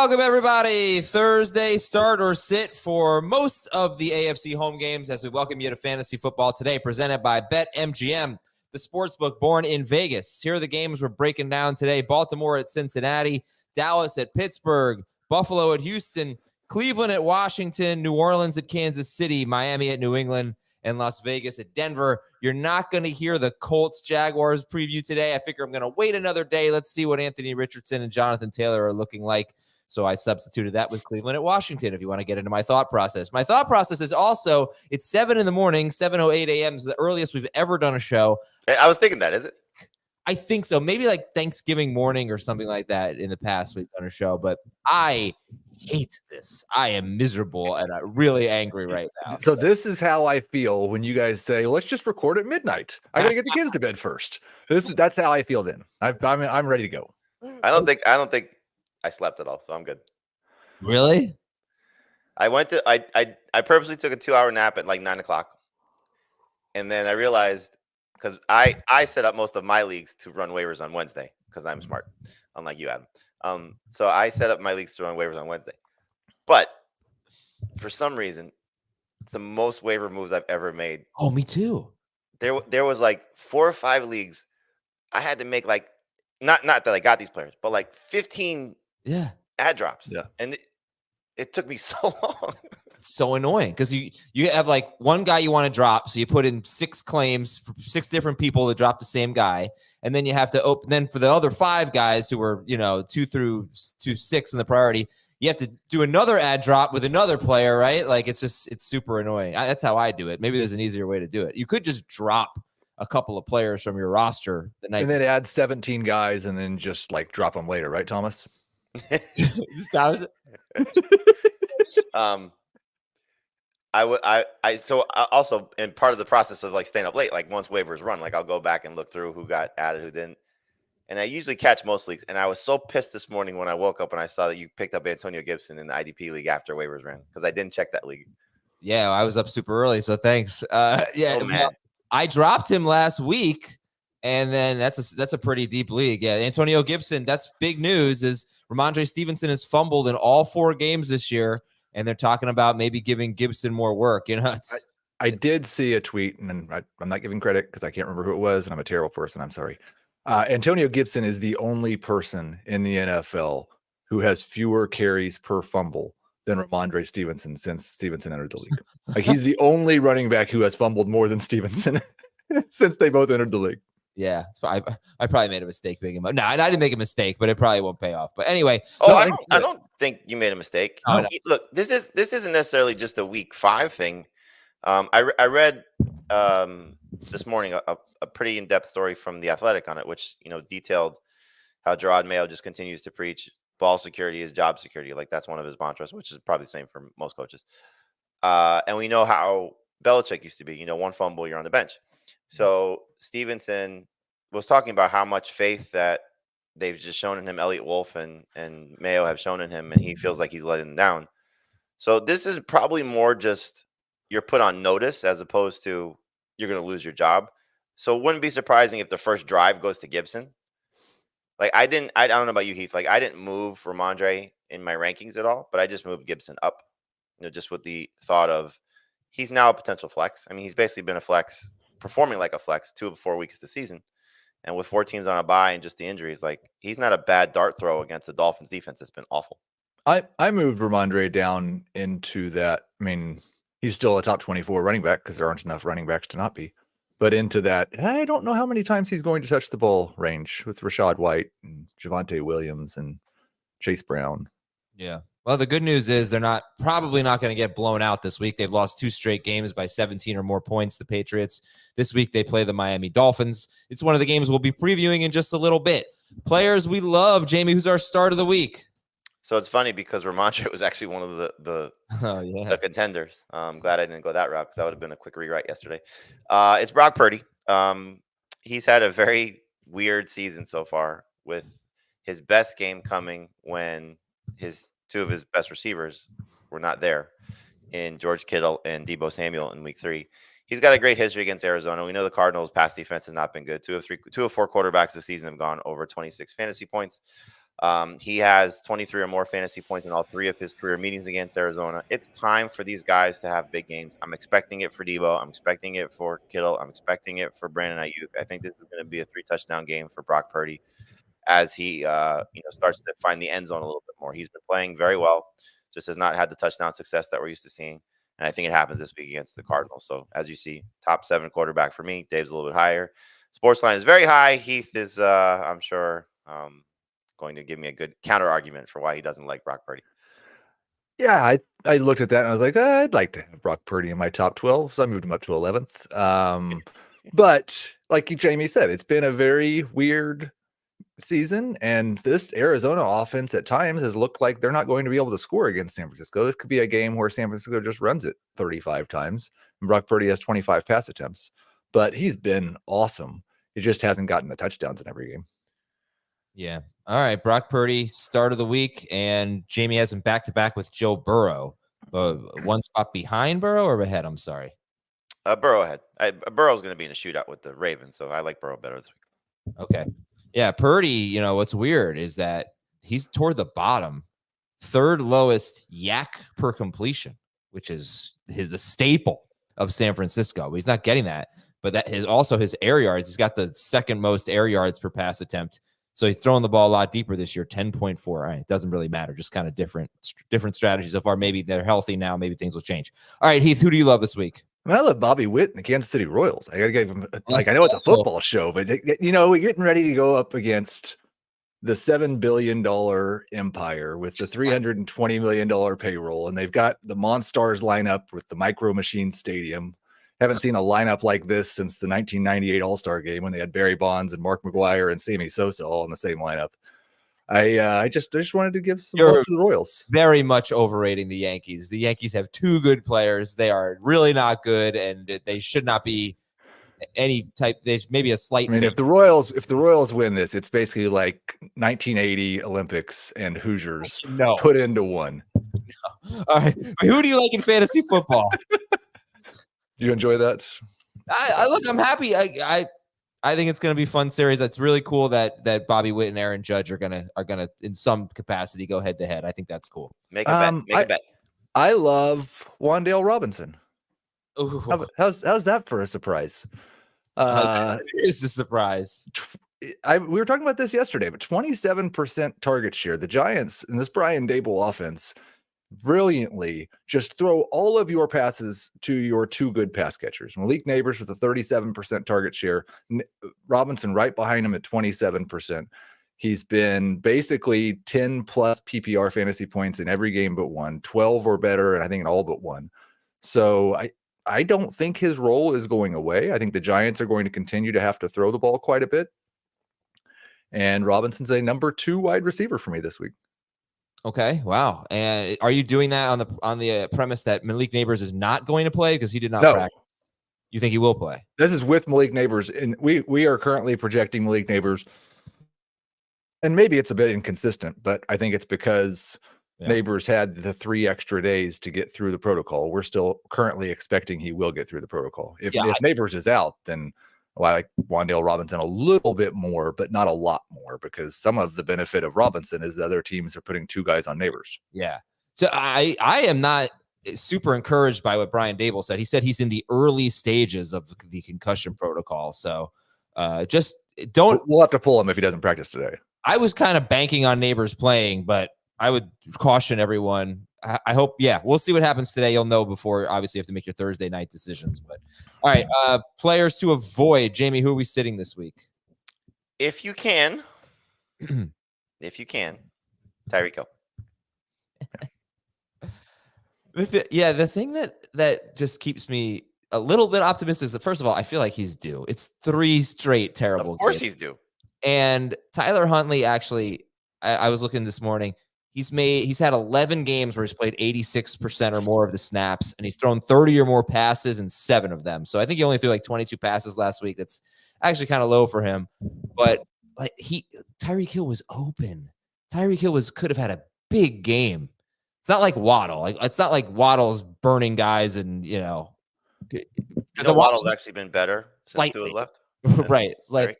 Welcome, everybody. Thursday start or sit for most of the AFC home games as we welcome you to Fantasy Football Today, presented by BetMGM, the sportsbook born in Vegas. Here are the games we're breaking down today. Baltimore at Cincinnati, Dallas at Pittsburgh, Buffalo at Houston, Cleveland at Washington, New Orleans at Kansas City, Miami at New England, and Las Vegas at Denver. You're not going to hear the Colts-Jaguars preview today. I figure I'm going to wait another day. Let's see what Anthony Richardson and Jonathan Taylor are looking like. So I substituted that with Cleveland at Washington, if you want to get into my thought process. My thought process is also, it's 7 in the morning, 7:08 a.m. is the earliest we've ever done a show. I was thinking that, is it? I think so. Maybe like Thanksgiving morning or something like that in the past we've done a show. But I hate this. I am miserable and I'm really angry right now. So this is how I feel when you guys say, let's just record at midnight. I gotta get the kids to bed first. That's how I feel then. I'm ready to go. I don't think I slept at all, so I'm good. Really? I purposely took a 2-hour nap at like 9 o'clock. And then I realized, because I set up most of my leagues to run waivers on Wednesday because I'm smart, unlike you, Adam. So I set up my leagues to run waivers on Wednesday. But for some reason, it's the most waiver moves I've ever made. Oh, me too. There was like 4 or 5 leagues. I had to make like, not that I got these players, but like 15 ad drops. Yeah. And it took me so long. It's so annoying because you have like one guy you want to drop. So you put in 6 claims for 6 different people to drop the same guy. And then you have to open, then for the other 5 guys who were, 2 through 6 in the priority, you have to do another ad drop with another player, right? Like it's super annoying. That's how I do it. Maybe there's an easier way to do it. You could just drop a couple of players from your roster the night. And then add 17 guys and then just like drop them later, right, Thomas? Stop it. So also in part of the process of like staying up late, like once waivers run, like I'll go back and look through who got added, who didn't. And I usually catch most leagues. And I was so pissed this morning when I woke up and I saw that you picked up Antonio Gibson in the IDP league after waivers ran because I didn't check that league. Yeah, I was up super early, so thanks. Oh, man. I dropped him last week, and then that's a pretty deep league. Yeah, Antonio Gibson, that's big news, is Rhamondre Stevenson has fumbled in all 4 games this year, and they're talking about maybe giving Gibson more work. I did see a tweet, and I'm not giving credit because I can't remember who it was, and I'm a terrible person. I'm sorry. Antonio Gibson is the only person in the NFL who has fewer carries per fumble than Rhamondre Stevenson since Stevenson entered the league. Like he's the only running back who has fumbled more than Stevenson since they both entered the league. Yeah, I probably made a mistake picking him up. No, I didn't make a mistake, but it probably won't pay off. But anyway, I don't think you made a mistake. Oh, no. Look, this isn't necessarily just a week 5 thing. I read this morning a pretty in-depth story from The Athletic on it, which detailed how Gerard Mayo just continues to preach ball security is job security. Like that's one of his mantras, which is probably the same for most coaches. And we know how Belichick used to be, one fumble, you're on the bench. So Stevenson was talking about how much faith that they've just shown in him, Elliott Wolf and Mayo have shown in him, and he feels like he's letting them down. So this is probably more just you're put on notice as opposed to you're going to lose your job. So it wouldn't be surprising if the first drive goes to Gibson. Like I don't know about you, Heath. Like I didn't move Rhamondre in my rankings at all, but I just moved Gibson up, just with the thought of he's now a potential flex. I mean, he's basically been a flex, performing like a flex 2 of 4 weeks this season. And with 4 teams on a bye and just the injuries, like he's not a bad dart throw against the Dolphins defense. It's been awful. I moved Rhamondre down into that. I mean, he's still a top 24 running back because there aren't enough running backs to not be. But into that, I don't know how many times he's going to touch the ball range with Rashad White and Javonte Williams and Chase Brown. Yeah. Well, the good news is they're probably not going to get blown out this week. They've lost 2 straight games by 17 or more points, the Patriots. This week they play the Miami Dolphins. It's one of the games we'll be previewing in just a little bit. Players we love, Jamey, who's our start of the week? So it's funny because Rhamondre was actually one of the contenders. I'm glad I didn't go that route because that would have been a quick rewrite yesterday. It's Brock Purdy. He's had a very weird season so far, with his best game coming when 2 of his best receivers were not there in George Kittle and Deebo Samuel in week 3. He's got a great history against Arizona. We know the Cardinals' pass defense has not been good. 2 of 4 quarterbacks this season have gone over 26 fantasy points. He has 23 or more fantasy points in all 3 of his career meetings against Arizona. It's time for these guys to have big games. I'm expecting it for Debo. I'm expecting it for Kittle. I'm expecting it for Brandon Ayuk. I think this is going to be a 3-touchdown game for Brock Purdy as he starts to find the end zone a little bit more. He's been playing very well, just has not had the touchdown success that we're used to seeing. And I think it happens this week against the Cardinals. So as you see, top 7 quarterback for me. Dave's a little bit higher. Sportsline is very high. Heath is, I'm sure, going to give me a good counter argument for why he doesn't like Brock Purdy. Yeah, I looked at that and I was like, I'd like to have Brock Purdy in my top 12, so I moved him up to 11th. But like Jamey said, it's been a very weird season, and this Arizona offense at times has looked like they're not going to be able to score against San Francisco. This could be a game where San Francisco just runs it 35 times, and Brock Purdy has 25 pass attempts. But he's been awesome. He just hasn't gotten the touchdowns in every game. Yeah. All right. Brock Purdy, start of the week, and Jamey has him back-to-back with Joe Burrow. One spot behind Burrow or ahead? I'm sorry. Burrow ahead. Burrow's going to be in a shootout with the Ravens, so I like Burrow better this week. Okay. Yeah, Purdy, what's weird is that he's toward the bottom, 3rd lowest yak per completion, which is the staple of San Francisco. But he's not getting that. But that is also his air yards. He's got the 2nd most air yards per pass attempt. So he's throwing the ball a lot deeper this year, 10.4. All right, it doesn't really matter. Just kind of different strategies so far. Maybe they're healthy now. Maybe things will change. All right, Heath, who do you love this week? I mean, I love Bobby Witt and the Kansas City Royals. I got to give him, I know it's a football show, but we're getting ready to go up against the $7 billion empire with the $320 million payroll. And they've got the Monstars lineup with the Micro Machine Stadium. Haven't seen a lineup like this since the 1998 All-Star game when they had Barry Bonds and Mark McGwire and Sammy Sosa all in the same lineup. I just wanted to give some love to the Royals. Very much overrating the Yankees. The Yankees have 2 good players. They are really not good, and they should not be any type. There's maybe a slight. I mean, if the Royals win this, it's basically like 1980 Olympics and Hoosiers put into one. No. All right, who do you like in fantasy football? Do you enjoy that? Look, I'm happy. I think it's going to be a fun series. It's really cool that Bobby Witt and Aaron Judge are gonna in some capacity go head to head. I think that's cool. Make a bet. I love Wan'Dale Robinson. Ooh. How's that for a surprise? It is a surprise. We were talking about this yesterday, but 27% target share. The Giants in this Brian Dable offense brilliantly just throw all of your passes to your 2 good pass catchers. Malik Neighbors with a 37% target share. Robinson right behind him at 27%. He's been basically 10 plus PPR fantasy points in every game but one, 12 or better, and I think in all but one. So I don't think his role is going away. I think the Giants are going to continue to have to throw the ball quite a bit. And Robinson's a number 2 wide receiver for me this week. Okay. Wow. And are you doing that on the premise that Malik Neighbors is not going to play because he did not practice? You think he will play? This is with Malik Neighbors, and we are currently projecting Malik Neighbors, and maybe it's a bit inconsistent, but I think it's because Neighbors had the 3 extra days to get through the protocol. We're still currently expecting he will get through the protocol. If Neighbors is out, then I like Wan'Dale Robinson a little bit more, but not a lot more, because some of the benefit of Robinson is the other teams are putting 2 guys on Neighbors. Yeah. So I am not super encouraged by what Brian Dable said. He said he's in the early stages of the concussion protocol. So just don't. We'll have to pull him if he doesn't practice today. I was kind of banking on Neighbors playing, but I would caution everyone. I hope, we'll see what happens today. You'll know before, obviously, you have to make your Thursday night decisions. But all right, players to avoid. Jamey, who are we sitting this week? If you can, Tyreek Hill. The thing that just keeps me a little bit optimistic is that, first of all, I feel like he's due. It's 3 straight terrible games. Of course he's due. And Tyler Huntley, actually, I was looking this morning. He's had 11 games where he's played 86% or more of the snaps, and he's thrown 30 or more passes in 7 of them. So I think he only threw like 22 passes last week. That's actually kind of low for him. But like Tyreek Hill was open. Tyreek Hill could have had a big game. It's not like Waddle. It's not like Waddle's burning guys and because Waddle's actually been better since Tua left. Right. It's like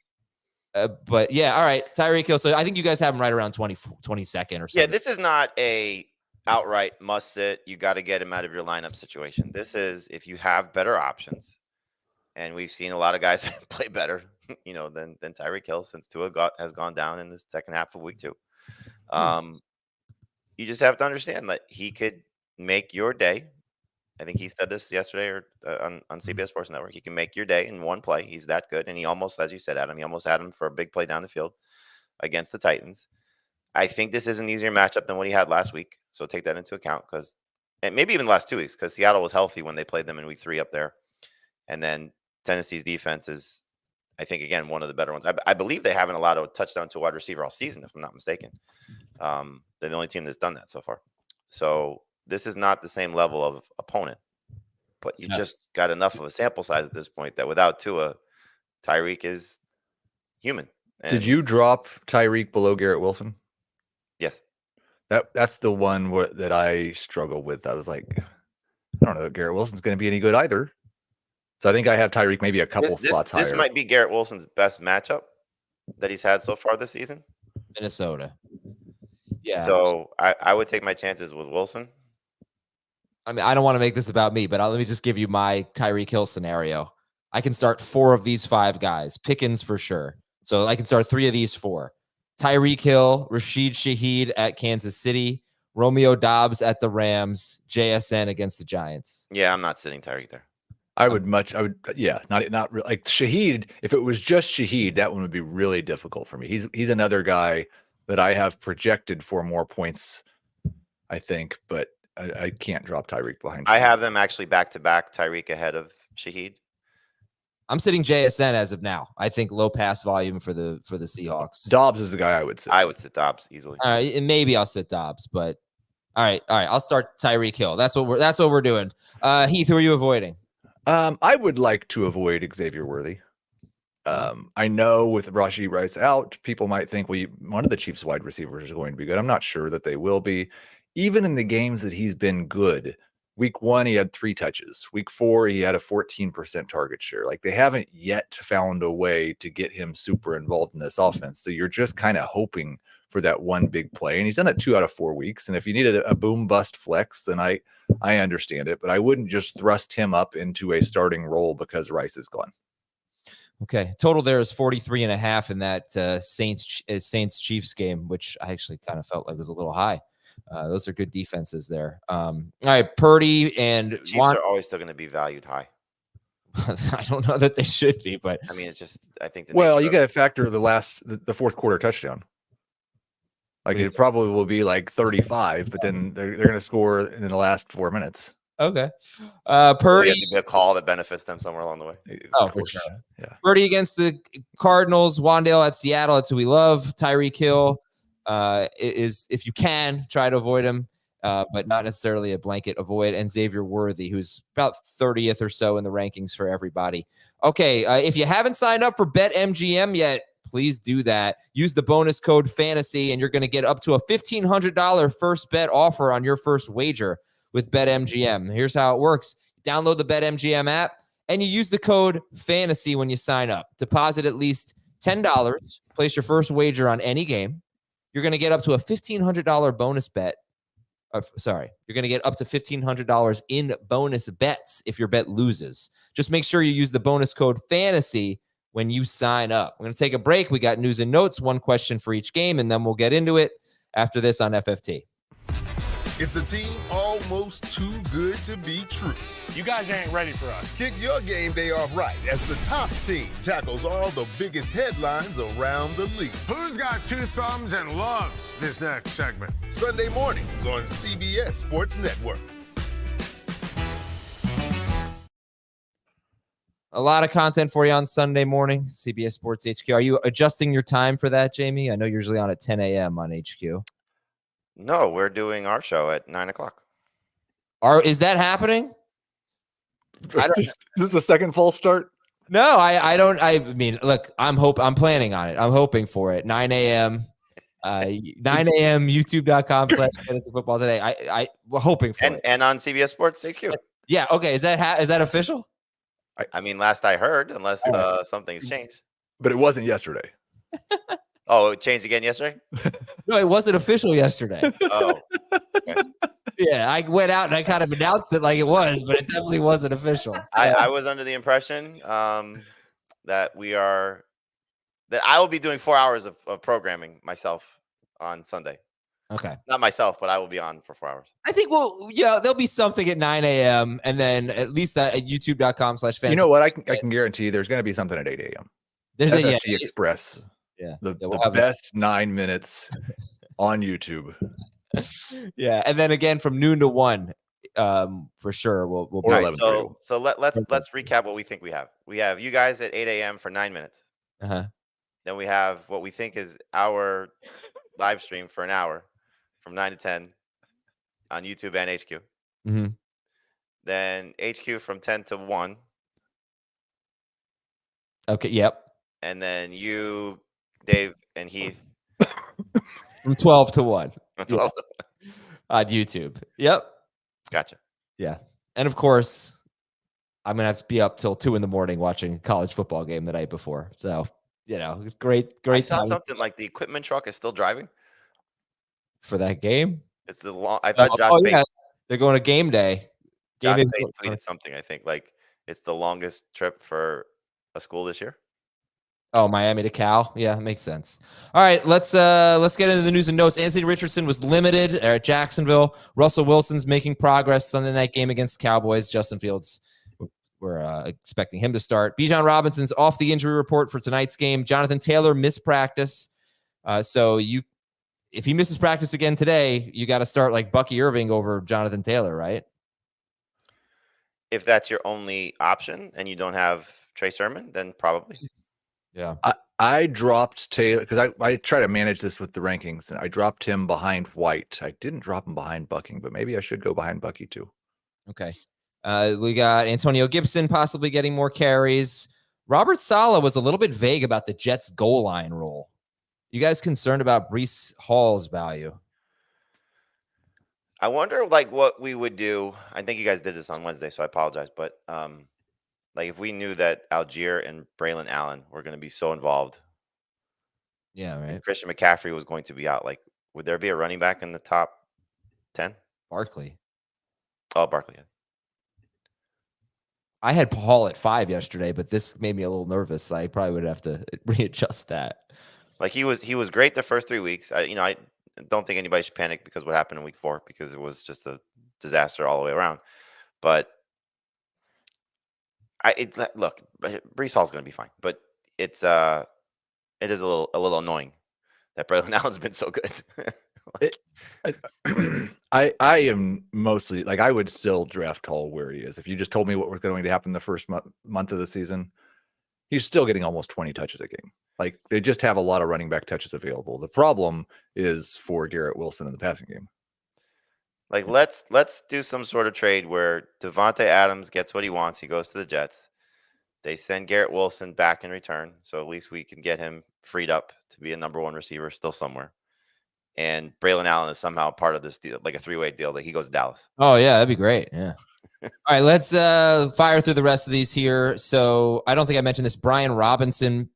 But yeah, all right. Tyreek Hill. So I think you guys have him right around 22nd or something. Yeah, this is not a outright must sit. You got to get him out of your lineup situation. This is if you have better options, and we've seen a lot of guys play better, than Tyreek Hill since Tua has gone down in the second half of week 2. You just have to understand that he could make your day. I think he said this yesterday or on CBS Sports Network. He can make your day in one play. He's that good. And he almost, as you said, Adam, he almost had him for a big play down the field against the Titans. I think this is an easier matchup than what he had last week. So take that into account and maybe even the last 2 weeks because Seattle was healthy when they played them in week 3 up there. And then Tennessee's defense is, I think, again, one of the better ones. I believe they haven't allowed a touchdown to a wide receiver all season, if I'm not mistaken. They're the only team that's done that so far. So this is not the same level of opponent, but you just got enough of a sample size at this point that without Tua, Tyreek is human. And did you drop Tyreek below Garrett Wilson? Yes. That's the one that I struggle with. I was like, I don't know that Garrett Wilson's going to be any good either. So I think I have Tyreek maybe a couple spots higher. This might be Garrett Wilson's best matchup that he's had so far this season. Minnesota. Yeah. So I would take my chances with Wilson. I mean, I don't want to make this about me, but let me just give you my Tyreek Hill scenario. I can start 4 of these 5 guys. Pickens for sure. So I can start 3 of these 4. Tyreek Hill, Rashid Shaheed at Kansas City, Romeo Doubs at the Rams, JSN against the Giants. Yeah, I'm not sitting Tyreek there. Not really, like Shaheed. If it was just Shaheed, that one would be really difficult for me. He's another guy that I have projected for more points, I think, but I can't drop Tyreek behind Shaheed. I have them actually back-to-back, Tyreek ahead of Shaheed. I'm sitting JSN as of now. I think low pass volume for the Seahawks. Dobbs is the guy I would sit. I would sit Dobbs easily. All right, and maybe I'll sit Dobbs, but all right. I'll start Tyreek Hill. That's what we're doing. Heath, who are you avoiding? I would like to avoid Xavier Worthy. I know with Rashid Rice out, people might think, well, one of the Chiefs wide receivers is going to be good. I'm not sure that they will be. Even in the games that he's been good, week 1, he had 3 touches. Week 4, he had a 14% target share. Like they haven't yet found a way to get him super involved in this offense. So you're just kind of hoping for that one big play. And he's done it 2 out of 4 weeks. And if you needed a boom bust flex, then I understand it, but I wouldn't just thrust him up into a starting role because Rice is gone. Okay. Total there is 43.5 in that Saints Chiefs game, which I actually kind of felt like was a little high. Those are good defenses there. All right. Purdy and Chiefs are always still going to be valued high. I don't know that they should be, but I mean, it's just, I think. You got to factor the fourth quarter touchdown. Like it probably will be like 35, but then they're going to score in the last 4 minutes. Okay. Purdy Purdy. a call that benefits them somewhere along the way. Oh, for sure. Yeah. Purdy against the Cardinals. Wan'Dale at Seattle. That's who we love. Tyreek Hill is, if you can, try to avoid him, but not necessarily a blanket avoid. And Xavier Worthy, who's about 30th or so in the rankings for everybody. Okay. If you haven't signed up for BetMGM yet, please do that. Use the bonus code FANTASY, and you're going to get up to a $1,500 first bet offer on your first wager with BetMGM. Here's how it works. Download the BetMGM app, and you use the code FANTASY when you sign up. Deposit at least $10. Place your first wager on any game. You're going to get up to a $1,500 bonus bet. You're going to get up to $1,500 in bonus bets if your bet loses. Just make sure you use the bonus code FANTASY when you sign up. We're going to take a break. We got news and notes, 1 question for each game, and then we'll get into it after this on FFT. It's a team almost too good to be true. You guys ain't ready for us. Kick your game day off right as the Tops team tackles all the biggest headlines around the league. Who's got 2 thumbs and loves this next segment? Sunday mornings on CBS Sports Network. A lot of content for you on Sunday morning, CBS Sports HQ. Are you adjusting your time for that, Jamey? I know you're usually on at 10 a.m. on HQ. No, we're doing our show at 9 o'clock. Is that happening? Is this a second false start? No, I don't. I mean, look, I'm planning on it. I'm hoping for it. 9 a.m. 9 a.m. YouTube.com/fantasy football today. We're hoping for it. And on CBS Sports HQ. Yeah. Okay. Is that official? I mean, last I heard, unless something's changed. But it wasn't yesterday. Oh, it changed again yesterday? No, it wasn't official yesterday. Oh, okay. Yeah, I went out and I kind of announced it like it was, but it definitely wasn't official. I was under the impression that I will be doing 4 hours of programming myself on Sunday. Okay. Not myself, but I will be on for 4 hours. I think, there'll be something at 9 a.m. and then at least that at youtube.com/fantasy. You know what? I can guarantee there's going to be something at 8 a.m. There's FFT Express. Yeah. The we'll best 9 minutes on YouTube. Yeah. And then again from noon to 1, for sure. We'll Or be 11. So let's recap what we think we have. We have you guys at 8 a.m. for 9 minutes. Uh-huh. Then we have what we think is our live stream for an hour from 9 to 10 on YouTube and HQ. Mm-hmm. Then HQ from 10 to 1. Okay. Yep. And then you, Dave, and Heath From 12 to 1 from 12 to 1. on YouTube. Yep. Gotcha. Yeah. And of course, I'm going to have to be up till 2 a.m. watching a college football game the night before. So, it's great. I saw time something like the equipment truck is still driving. for that game. It's the long. I thought Josh Pate, yeah. They're going to game day. Josh Game Pate day. tweeted something. I think like it's the longest trip for a school this year. Oh, Miami to Cal. Yeah, it makes sense. All right, let's get into the news and notes. Anthony Richardson was limited at Jacksonville. Russell Wilson's making progress Sunday night game against the Cowboys. Justin Fields, we're expecting him to start. Bijan Robinson's off the injury report for tonight's game. Jonathan Taylor missed practice. If he misses practice again today, you got to start like Bucky Irving over Jonathan Taylor, right? If that's your only option and you don't have Trey Sermon, then probably. Yeah. I dropped Taylor because I try to manage this with the rankings, and I dropped him behind White. I didn't drop him behind Bucking, but maybe I should go behind Bucky too. Okay. We got Antonio Gibson possibly getting more carries. Robert Saleh was a little bit vague about the Jets goal line role. You guys concerned about Breece Hall's value? I wonder like what we would do. I think you guys did this on Wednesday, so I apologize. But like if we knew that Algier and Braylon Allen were going to be so involved. Yeah, right. And Christian McCaffrey was going to be out. Like, would there be a running back in the top 10? Barkley. Oh, Barkley. Yeah. I had Hall at 5 yesterday, but this made me a little nervous. I probably would have to readjust that. Like he was great the first 3 weeks. I don't think anybody should panic because what happened in week 4 because it was just a disaster all the way around. But look, Breece Hall's going to be fine, but it is a little annoying that Braylon Allen's been so good. I am mostly like I would still draft Hall where he is. If you just told me what was going to happen the first month of the season, he's still getting almost 20 touches a game. Like they just have a lot of running back touches available. The problem is for Garrett Wilson in the passing game. Like let's do some sort of trade where Devontae Adams gets what he wants. He goes to the Jets. They send Garrett Wilson back in return, so at least we can get him freed up to be a number 1 receiver still somewhere. And Braylon Allen is somehow part of this deal, like a 3-way deal that he goes to Dallas. Oh yeah, that'd be great. Yeah. All right, let's fire through the rest of these here. So I don't think I mentioned this. Brian Robinson,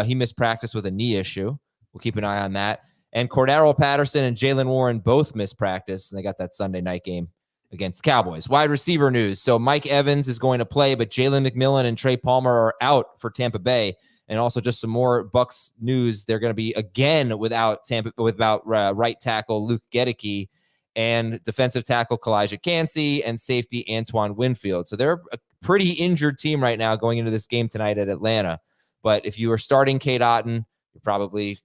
he missed practice with a knee issue. We'll keep an eye on that. And Cordero Patterson and Jalen Warren both missed practice, and they got that Sunday night game against the Cowboys. Wide receiver news. So Mike Evans is going to play, but Jalen McMillan and Trey Palmer are out for Tampa Bay. And also just some more Bucs news. They're going to be again without right tackle Luke Gedeke and defensive tackle Kalijah Kancey and safety Antoine Winfield. So they're a pretty injured team right now going into this game tonight at Atlanta. But if you are starting Cade Otton, you're probably,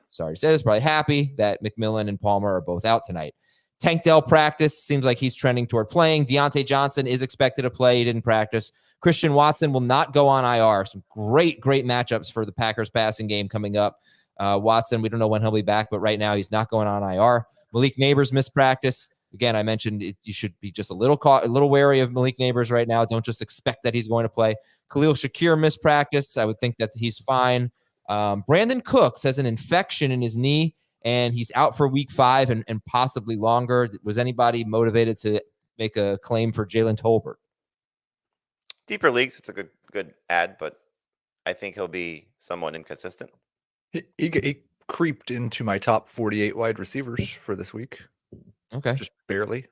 sorry to say this, probably happy that McMillan and Palmer are both out tonight. Tank Dell practice. Seems like he's trending toward playing. Deontay Johnson is expected to play. He didn't practice. Christian Watson will not go on IR. Some great matchups for the Packers passing game coming up. Watson, we don't know when he'll be back, but right now he's not going on IR. Malik Neighbors missed practice. Again, I mentioned you should be just a little wary of Malik Neighbors right now. Don't just expect that he's going to play. Khalil Shakir missed practice. I would think that he's fine. Brandon Cooks has an infection in his knee, and he's out for week 5 and possibly longer. Was anybody motivated to make a claim for Jalen Tolbert? Deeper leagues, it's a good ad, but I think he'll be somewhat inconsistent. He creeped into my top 48 wide receivers for this week. Okay. Just barely.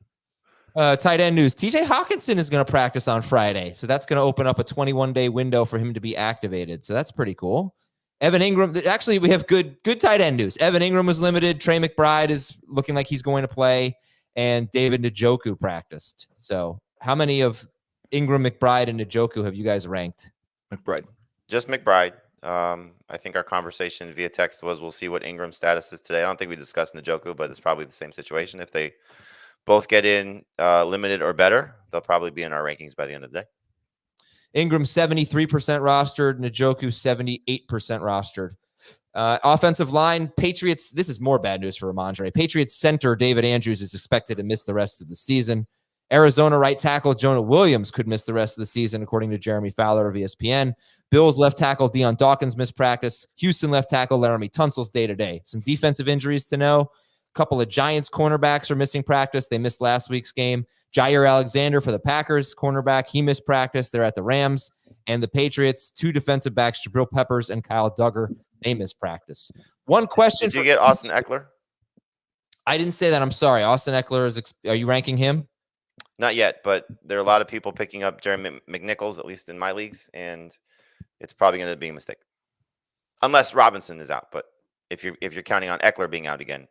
Tight end news. TJ Hawkinson is going to practice on Friday. So that's going to open up a 21-day window for him to be activated. So that's pretty cool. Evan Ingram. Actually, we have good tight end news. Evan Ingram was limited. Trey McBride is looking like he's going to play. And David Njoku practiced. So how many of Ingram, McBride, and Njoku have you guys ranked? McBride. Just McBride. I think our conversation via text was we'll see what Ingram's status is today. I don't think we discussed Njoku, but it's probably the same situation. If they both get in limited or better, they'll probably be in our rankings by the end of the day. Ingram 73% rostered, Njoku 78% rostered. Offensive line, Patriots. This is more bad news for Rhamondre. Patriots center David Andrews is expected to miss the rest of the season. Arizona right tackle Jonah Williams could miss the rest of the season, according to Jeremy Fowler of ESPN. Bills left tackle Deion Dawkins missed practice. Houston left tackle Laramie Tunsil's day-to-day. Some defensive injuries to know. A couple of Giants cornerbacks are missing practice. They missed last week's game. Jair Alexander for the Packers, cornerback. He missed practice. They're at the Rams. And the Patriots, 2 defensive backs, Jabril Peppers and Kyle Duggar. They missed practice. One question. Did you get Austin Eckler? I didn't say that. I'm sorry. Austin Eckler is. Are you ranking him? Not yet, but there are a lot of people picking up Jeremy McNichols, at least in my leagues, and it's probably going to be a mistake, unless Robinson is out. But if you're counting on Eckler being out again,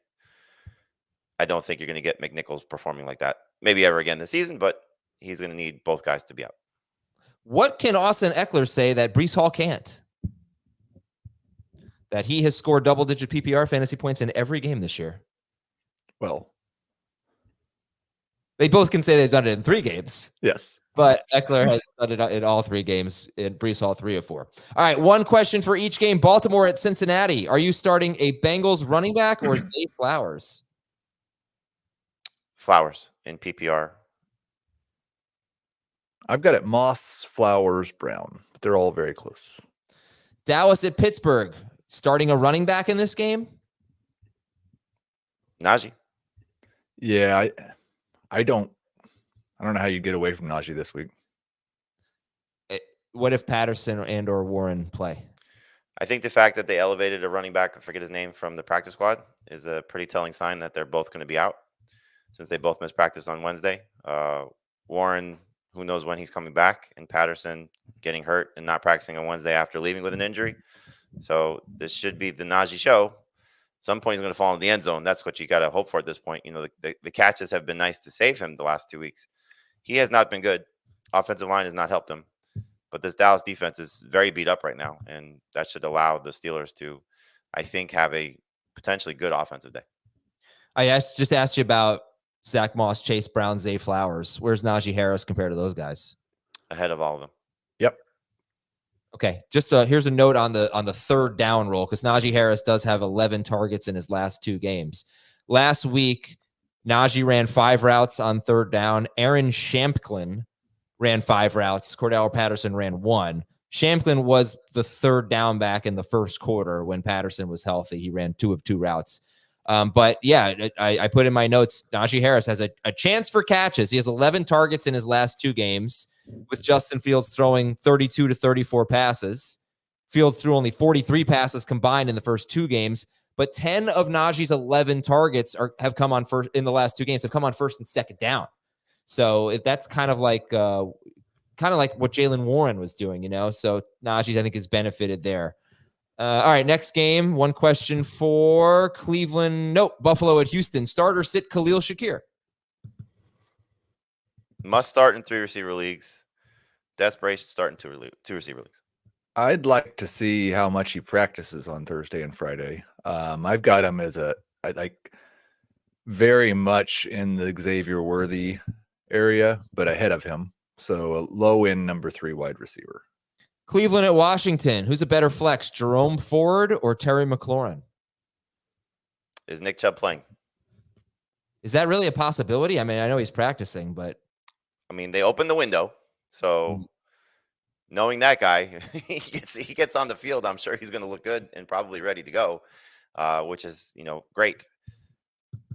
I don't think you're going to get McNichols performing like that. Maybe ever again this season, but he's going to need both guys to be out. What can Austin Eckler say that Breece Hall can't? That he has scored double-digit PPR fantasy points in every game this year. Well, they both can say they've done it in 3 games. yes. But Eckler has done it in all 3 games. In Breece Hall, 3 of 4. All right, one question for each game. Baltimore at Cincinnati. Are you starting a Bengals running back or Zay Flowers? Flowers in PPR. I've got it Moss, Flowers, Brown. But they're all very close. Dallas at Pittsburgh. Starting a running back in this game? Najee. Yeah, I don't know how you get away from Najee this week. What if Patterson and or Warren play? I think the fact that they elevated a running back, I forget his name, from the practice squad is a pretty telling sign that they're both going to be out since they both missed practice on Wednesday. Warren, who knows when he's coming back, and Patterson getting hurt and not practicing on Wednesday after leaving with an injury. So this should be the Najee show. At some point, he's going to fall in the end zone. That's what you got to hope for at this point. You know, the catches have been nice to save him the last 2 weeks. He has not been good. Offensive line has not helped him. But this Dallas defense is very beat up right now, and that should allow the Steelers to, I think, have a potentially good offensive day. I just asked you about Zach Moss, Chase Brown, Zay Flowers. Where's Najee Harris compared to those guys? Ahead of all of them. Yep. Okay, just here's a note on the third down roll, because Najee Harris does have 11 targets in his last 2 games. Last week, Najee ran 5 routes on third down. Aaron Shampklin ran 5 routes. Cordell Patterson ran 1. Shampklin was the third down back in the first quarter when Patterson was healthy. He ran 2 of 2 routes. But yeah, I put in my notes, Najee Harris has a chance for catches. He has 11 targets in his last 2 games, with Justin Fields throwing 32 to 34 passes. Fields threw only 43 passes combined in the first 2 games, but 10 of Najee's 11 targets have come on first in the last 2 games, have come on first and second down. So if that's kind of like what Jaylen Warren was doing, you know. So Najee, I think, has benefited there. All right, next game. One question for Cleveland. Nope, Buffalo at Houston. Start or sit Khalil Shakir? Must start in 3 receiver leagues. Desperation start in 2 receiver leagues. I'd like to see how much he practices on Thursday and Friday. I've got him as very much in the Xavier Worthy area, but ahead of him. So a low end number 3 wide receiver. Cleveland at Washington. Who's a better flex, Jerome Ford or Terry McLaurin? Is Nick Chubb playing? Is that really a possibility? I mean, I know he's practicing, but I mean, they opened the window, so knowing that guy, he gets on the field. I'm sure he's going to look good and probably ready to go, which is great.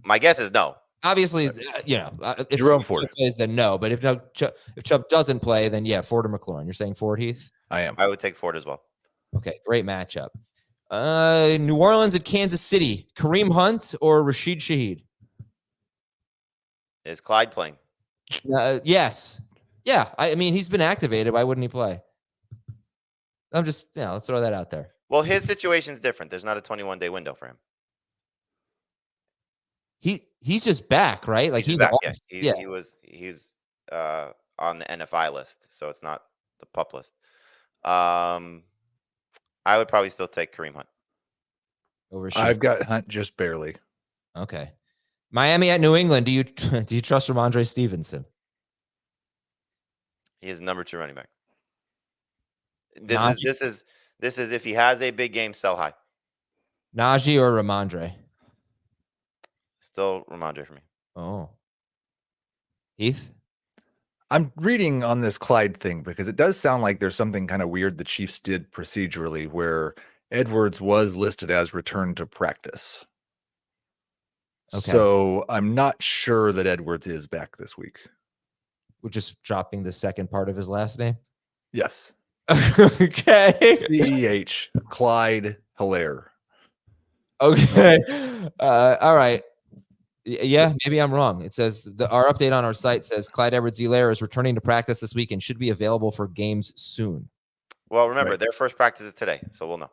My guess is no. Obviously, if Jerome Ford plays, then no. But if Chubb doesn't play, then yeah, Ford or McLaurin. You're saying Ford, Heath? I am. I would take Ford as well. Okay, great matchup. New Orleans at Kansas City. Kareem Hunt or Rashid Shaheed? Is Clyde playing? Yes. Yeah. I mean, he's been activated. Why wouldn't he play? I'm just, I'll throw that out there. Well, his situation's different. There's not a 21-day window for him. He's just back, right? Like he's back. Yeah. He's on the NFI list, so it's not the PUP list. I would probably still take Kareem Hunt. Over I've got Hunt just barely. Okay. Miami at New England. Do you trust Rhamondre Stevenson? He is number 2 running back. This is if he has a big game, sell high. Najee or Rhamondre? Still Rhamondre for me. Oh. Heath? I'm reading on this Clyde thing because it does sound like there's something kind of weird the Chiefs did procedurally where Edwards was listed as returned to practice. Okay. So I'm not sure that Edwards is back this week. We're just dropping the second part of his last name? Yes. Okay. CEH, Clyde Hilaire. Okay. All right. Yeah, maybe I'm wrong. It says our update on our site says Clyde Edwards-Helaire is returning to practice this week and should be available for games soon. Well, remember, their first practice is today, so we'll know.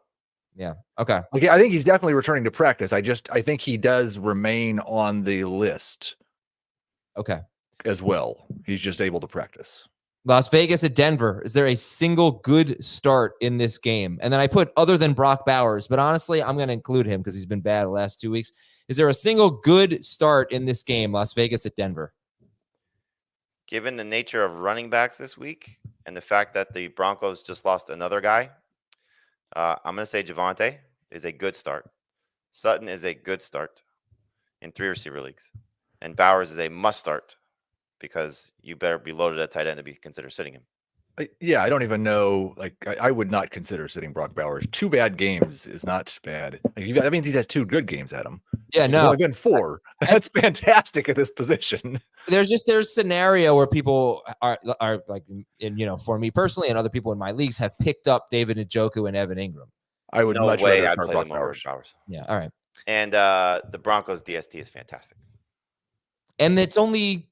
Yeah. Okay. Okay, I think he's definitely returning to practice. I think he does remain on the list. Okay. As well. He's just able to practice. Las Vegas at Denver. Is there a single good start in this game? And then I put other than Brock Bowers, but honestly, I'm going to include him because he's been bad the last 2 weeks. Is there a single good start in this game, Las Vegas at Denver? Given the nature of running backs this week and the fact that the Broncos just lost another guy, I'm going to say Javonte is a good start. Sutton is a good start in 3 receiver leagues. And Bowers is a must start because you better be loaded at tight end to be considered sitting him. Yeah, I don't even know. Like, I would not consider sitting Brock Bowers. 2 bad games is not bad. Like, that means he has 2 good games at him. Yeah, no. He's only been 4. That's fantastic at this position. There's scenario where people are like, and for me personally and other people in my leagues have picked up David Njoku and Evan Ingram. I would much rather start Brock Bowers. Yeah, all right. And the Broncos DST is fantastic. And it's only,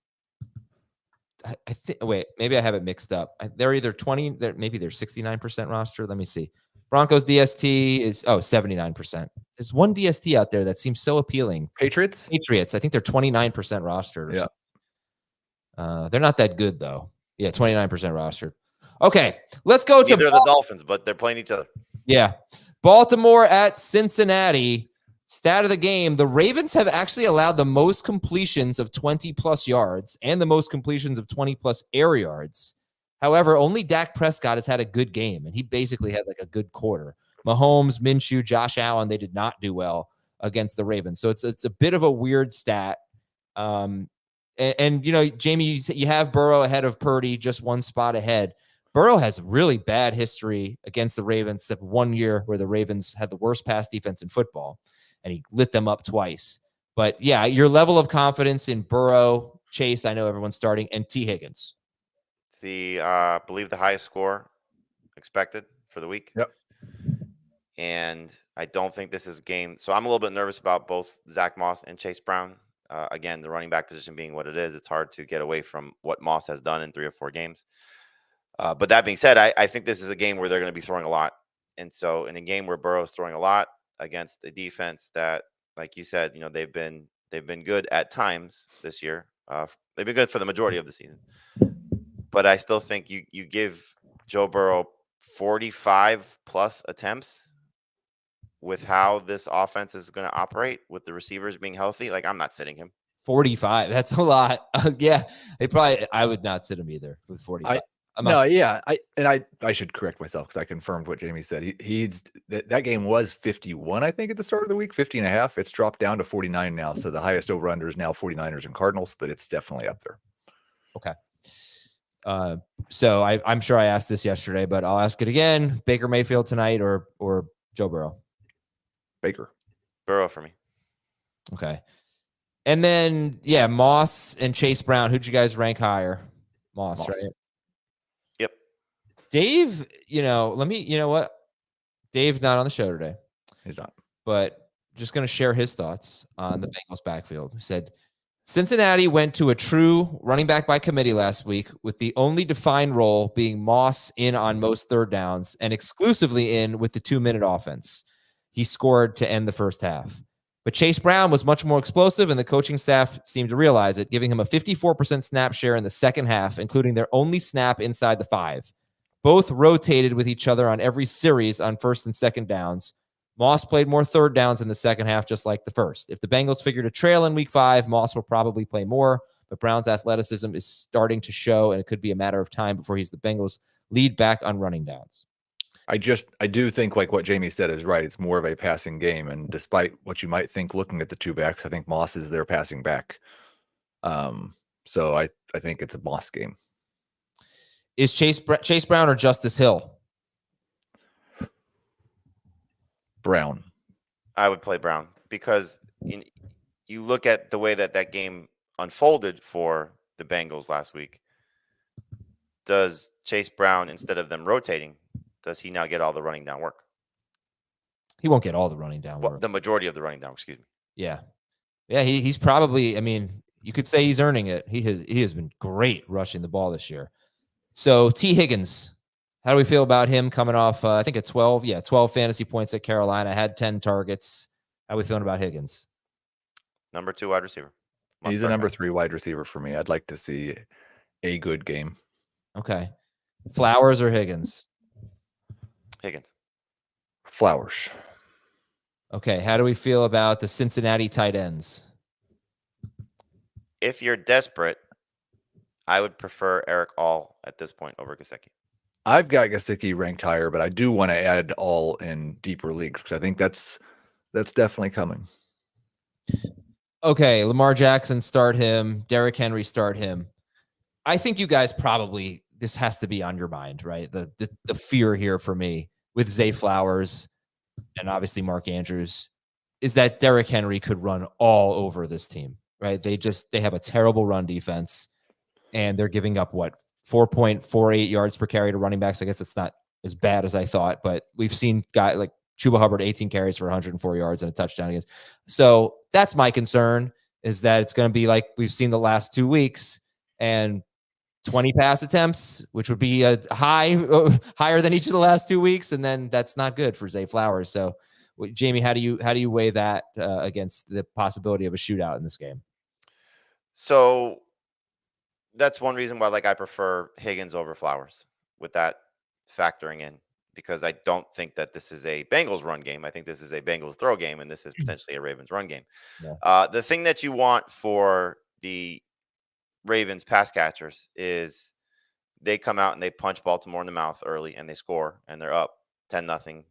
I think. Wait, maybe I have it mixed up. They're either 20. Maybe they're 69% roster. Let me see. Broncos DST is 79%. There's one DST out there that seems so appealing. Patriots. I think they're 29% rostered. Yeah. They're not that good though. Yeah, 29% rostered. Okay, let's go to. Neither are the Dolphins, but they're playing each other. Yeah, Baltimore at Cincinnati. Stat of the game, the Ravens have actually allowed the most completions of 20-plus yards and the most completions of 20-plus air yards. However, only Dak Prescott has had a good game, and he basically had like a good quarter. Mahomes, Minshew, Josh Allen, they did not do well against the Ravens. So it's a bit of a weird stat. And Jamey, you have Burrow ahead of Purdy, just 1 spot ahead. Burrow has really bad history against the Ravens, except 1 year where the Ravens had the worst pass defense in football. And he lit them up twice. But, yeah, your level of confidence in Burrow, Chase, I know everyone's starting, and T. Higgins. I believe the highest score expected for the week. Yep. And I don't think this is a game. So I'm a little bit nervous about both Zach Moss and Chase Brown. Again, the running back position being what it is, it's hard to get away from what Moss has done in 3 or 4 games. But that being said, I think this is a game where they're going to be throwing a lot. And so in a game where Burrow's throwing a lot, against a defense that, like you said, they've been good at times this year. They've been good for the majority of the season. But I still think you give Joe Burrow 45 plus attempts with how this offense is going to operate with the receivers being healthy. Like, I'm not sitting him. 45. That's a lot. Yeah, I would not sit him either with 45. I should correct myself because I confirmed what Jamey said. That game was 51, I think, at the start of the week, 50 and a half. It's dropped down to 49 now. So the highest over under is now 49ers and Cardinals, but it's definitely up there. Okay. So I'm sure I asked this yesterday, but I'll ask it again. Baker Mayfield tonight or Joe Burrow? Burrow for me. Okay. And then, Moss and Chase Brown. Who'd you guys rank higher? Moss. Right? Yep. Dave, you know what? Dave's not on the show today. He's not. But just going to share his thoughts on the Bengals backfield. He said, Cincinnati went to a true running back by committee last week with the only defined role being Moss in on most third downs and exclusively in with the 2-minute offense. He scored to end the first half. But Chase Brown was much more explosive, and the coaching staff seemed to realize it, giving him a 54% snap share in the second half, including their only snap inside the 5. Both rotated with each other on every series on first and second downs. Moss played more third downs in the second half, just like the first. If the Bengals figured a trail in week 5, Moss will probably play more, but Brown's athleticism is starting to show, and it could be a matter of time before he's the Bengals' lead back on running downs. I do think like what Jamey said is right. It's more of a passing game. And despite what you might think looking at the two backs, I think Moss is their passing back. So I think it's a Moss game. Is Chase Brown or Justice Hill? Brown. I would play Brown because you look at the way that game unfolded for the Bengals last week. Does Chase Brown, instead of them rotating, does he now get all the running down work? He won't get all the running down work. The majority of the running down, excuse me. Yeah. He's probably, I mean, you could say he's earning it. He has been great rushing the ball this year. So T. Higgins, how do we feel about him coming off, I think, 12 fantasy points at Carolina, had 10 targets. How are we feeling about Higgins? Number 2 wide receiver. He's a number 3 wide receiver for me. I'd like to see a good game. Okay. Flowers or Higgins? Higgins. Flowers. Okay. How do we feel about the Cincinnati tight ends? If you're desperate, I would prefer Eric All at this point over Gesicki. I've got Gesicki ranked higher, but I do want to add All in deeper leagues because I think that's definitely coming. Okay, Lamar Jackson, start him. Derrick Henry, start him. I think you guys probably, this has to be on your mind, right? The fear here for me with Zay Flowers and obviously Mark Andrews is that Derrick Henry could run all over this team, right? They have a terrible run defense and they're giving up 4.48 yards per carry to running backs. I guess it's not as bad as I thought, but we've seen guys like Chuba Hubbard, 18 carries for 104 yards and a touchdown against. So that's my concern, is that it's going to be like we've seen the last 2 weeks and 20 pass attempts, which would be a higher than each of the last 2 weeks. And then that's not good for Zay Flowers. So Jamey, how do you weigh that against the possibility of a shootout in this game? So that's one reason why I prefer Higgins over Flowers with that factoring in, because I don't think that this is a Bengals run game. I think this is a Bengals throw game, and this is potentially a Ravens run game. Yeah. The thing that you want for the Ravens pass catchers is they come out and they punch Baltimore in the mouth early and they score and they're up 10-0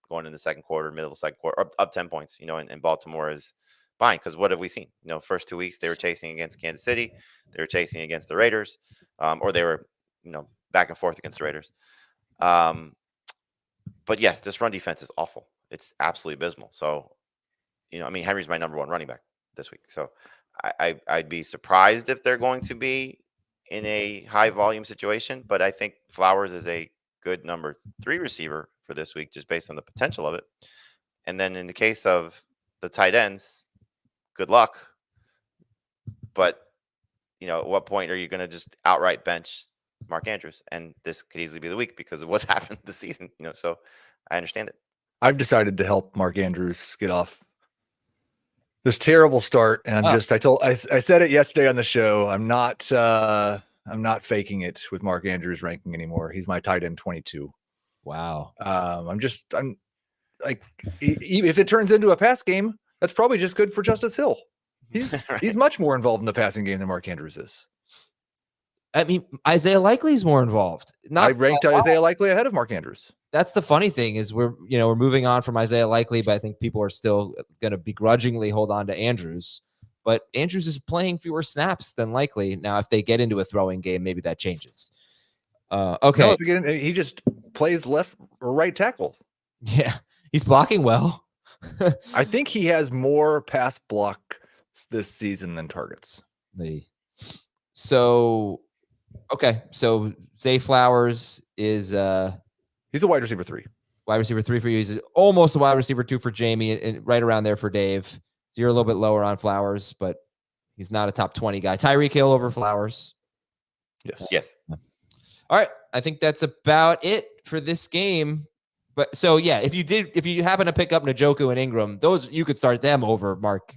going in the second quarter, middle of the second quarter, up 10 points, and Baltimore is fine. Because what have we seen? First 2 weeks they were chasing against Kansas City, they were chasing against the Raiders, or they were, back and forth against the Raiders. But yes, this run defense is awful. It's absolutely abysmal. So, Henry's my number 1 running back this week. So I'd be surprised if they're going to be in a high volume situation, but I think Flowers is a good number 3 receiver for this week, just based on the potential of it. And then in the case of the tight ends, good luck. But, at what point are you going to just outright bench Mark Andrews? And this could easily be the week because of what's happened this season, so I understand it. I've decided to help Mark Andrews get off this terrible start. And I said it yesterday on the show. I'm not faking it with Mark Andrews ranking anymore. He's my tight end 22. Wow. I'm like, if it turns into a pass game, that's probably just good for Justice Hill. He's right. He's much more involved in the passing game than Mark Andrews is. I mean, Isaiah Likely's more involved. I ranked Isaiah Likely ahead of Mark Andrews. That's the funny thing is we're moving on from Isaiah Likely, but I think people are still going to begrudgingly hold on to Andrews. But Andrews is playing fewer snaps than Likely. Now, if they get into a throwing game, maybe that changes. Okay. No, he just plays left or right tackle. Yeah, he's blocking well. I think he has more pass block this season than targets. So Zay Flowers is he's a wide receiver 3. Wide receiver 3 for you. He's almost a wide receiver 2 for Jamey, and right around there for Dave. So you're a little bit lower on Flowers, but he's not a top 20 guy. Tyreek Hill over Flowers. Yes. All right. I think that's about it for this game. But so yeah, if you happen to pick up Njoku and Ingram, those you could start them over Mark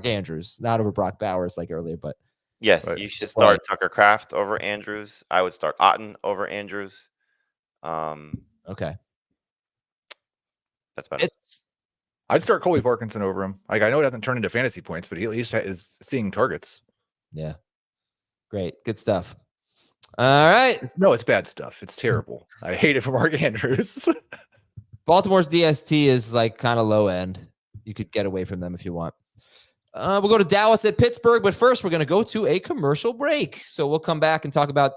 Andrews, not over Brock Bowers like earlier, but Yes, Right. you should start Tucker Kraft over Andrews. I would start Otten over Andrews. okay. That's better. I'd start Colby Parkinson over him. Like, I know it doesn't turn into fantasy points, but he at least is seeing targets. Yeah. Great. Good stuff. All right. No, it's bad stuff. It's terrible. I hate it for Mark Andrews. Baltimore's DST is like kind of low end. You could get away from them if you want. We'll go to Dallas at Pittsburgh, but first we're going to go to a commercial break. So we'll come back and talk about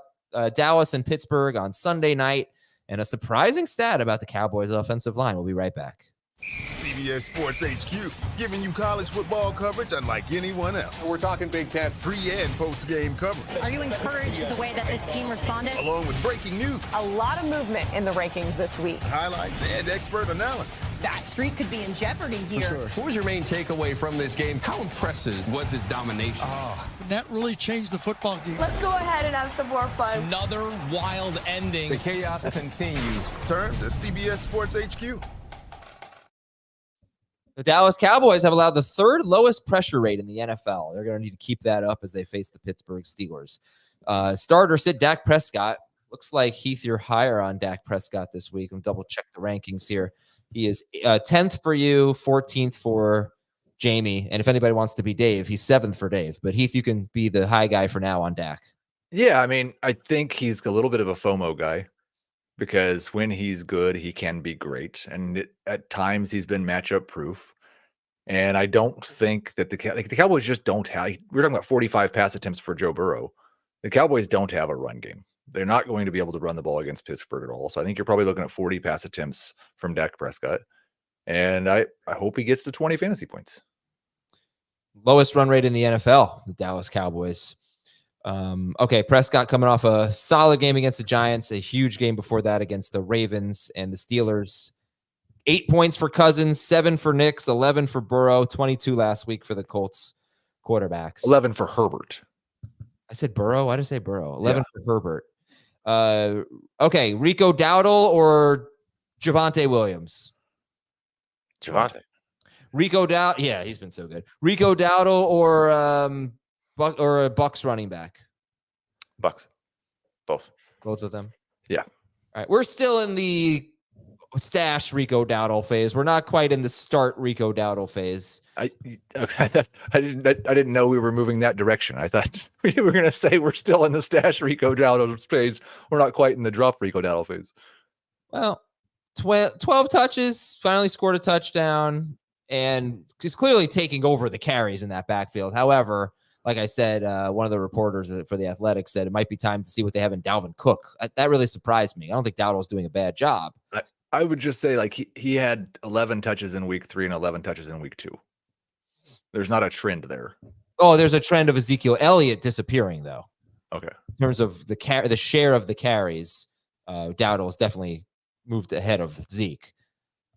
Dallas and Pittsburgh on Sunday night and a surprising stat about the Cowboys' offensive line. We'll be right back. CBS Sports HQ, giving you college football coverage unlike anyone else. We're talking Big Ten. Pre- and post-game coverage. Are you encouraged with the way that this team responded? Along with breaking news, A lot of movement in the rankings this week. highlights, and expert analysis. That streak could be in jeopardy here. What was your main takeaway from this game? How impressive was his domination? That really changed the football game. Let's go ahead and have some more fun. Another wild ending. The chaos continues. Turn to CBS Sports HQ. The Dallas Cowboys have allowed the third lowest pressure rate in the NFL. They're going to need to keep that up as they face the Pittsburgh-Steelers. Start or sit Dak Prescott. Looks like, Heath, you're higher on Dak Prescott this week. I'll double check the rankings here. He is 10th for you, 14th for Jamey. And if anybody wants to be Dave, he's 7th for Dave. But Heath, you can be the high guy for now on Dak. Yeah, I mean, I think he's a little bit of a FOMO guy because when he's good, he can be great. And at times he's been matchup proof. And I don't think that the Cowboys just don't have, we're talking about 45 pass attempts for Joe Burrow. The Cowboys don't have a run game. They're not going to be able to run the ball against Pittsburgh at all. So I think you're probably looking at 40 pass attempts from Dak Prescott. And I hope he gets to 20 fantasy points. Lowest run rate in the NFL, the Dallas Cowboys. Okay, Prescott coming off a solid game against the Giants, a huge game before that against the Ravens and the Steelers. 8 points for Cousins, 7 for Nix, 11 for Burrow, 22 last week for the Colts quarterbacks. 11 for Herbert. I said Burrow. Why did I say Burrow? 11 for Herbert. Okay, Rico Dowdle or Javonte Williams? Javonte. Rico Dowdle. Yeah, he's been so good. Rico Dowdle or a Bucks running back? Bucks. Both. Both of them? Yeah. All right. We're still in the stash Rico Dowdle phase. We're not quite in the start Rico Dowdle phase. I didn't know we were moving that direction. I thought we were going to say we're still in the stash Rico Dowdle phase. We're not quite in the drop Rico Dowdle phase. Well, 12 touches, finally scored a touchdown, and he's clearly taking over the carries in that backfield. However, like I said, one of the reporters for The Athletic said it might be time to see what they have in Dalvin Cook. That really surprised me. I don't think Dowdle's doing a bad job. I would just say, like, he had 11 touches in week 3 and 11 touches in week 2. There's not a trend there. Oh, there's a trend of Ezekiel Elliott disappearing, though. Okay. In terms of the share of the carries, Dowdle's definitely moved ahead of Zeke.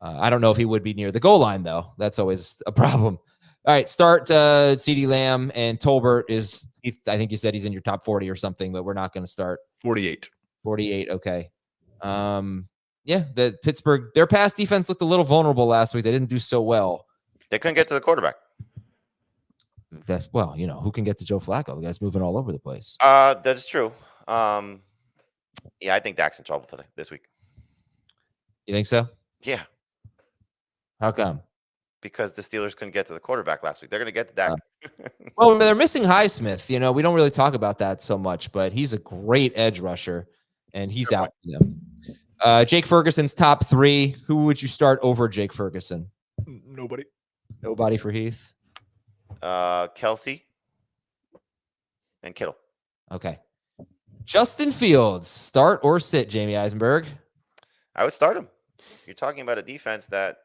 I don't know if he would be near the goal line, though. That's always a problem. All right, start CeeDee Lamb, and Tolbert is, I think you said he's in your top 40 or something, but we're not going to start. 48. 48, okay. Yeah, the Pittsburgh, their pass defense looked a little vulnerable last week. They didn't do so well. They couldn't get to the quarterback. Well, you know, who can get to Joe Flacco? The guy's moving all over the place. That's true. Yeah, I think Dak's in trouble this week. You think so? Yeah. How come? Because the Steelers couldn't get to the quarterback last week. They're going to get to Dak. Well, they're missing Highsmith. You know, we don't really talk about that so much, but he's a great edge rusher, and he's out for them. Jake Ferguson's top 3. Who would you start over Jake Ferguson? Nobody. Nobody for Heath? Kelsey and Kittle. Okay. Justin Fields, start or sit, Jamey Eisenberg? I would start him. You're talking about a defense that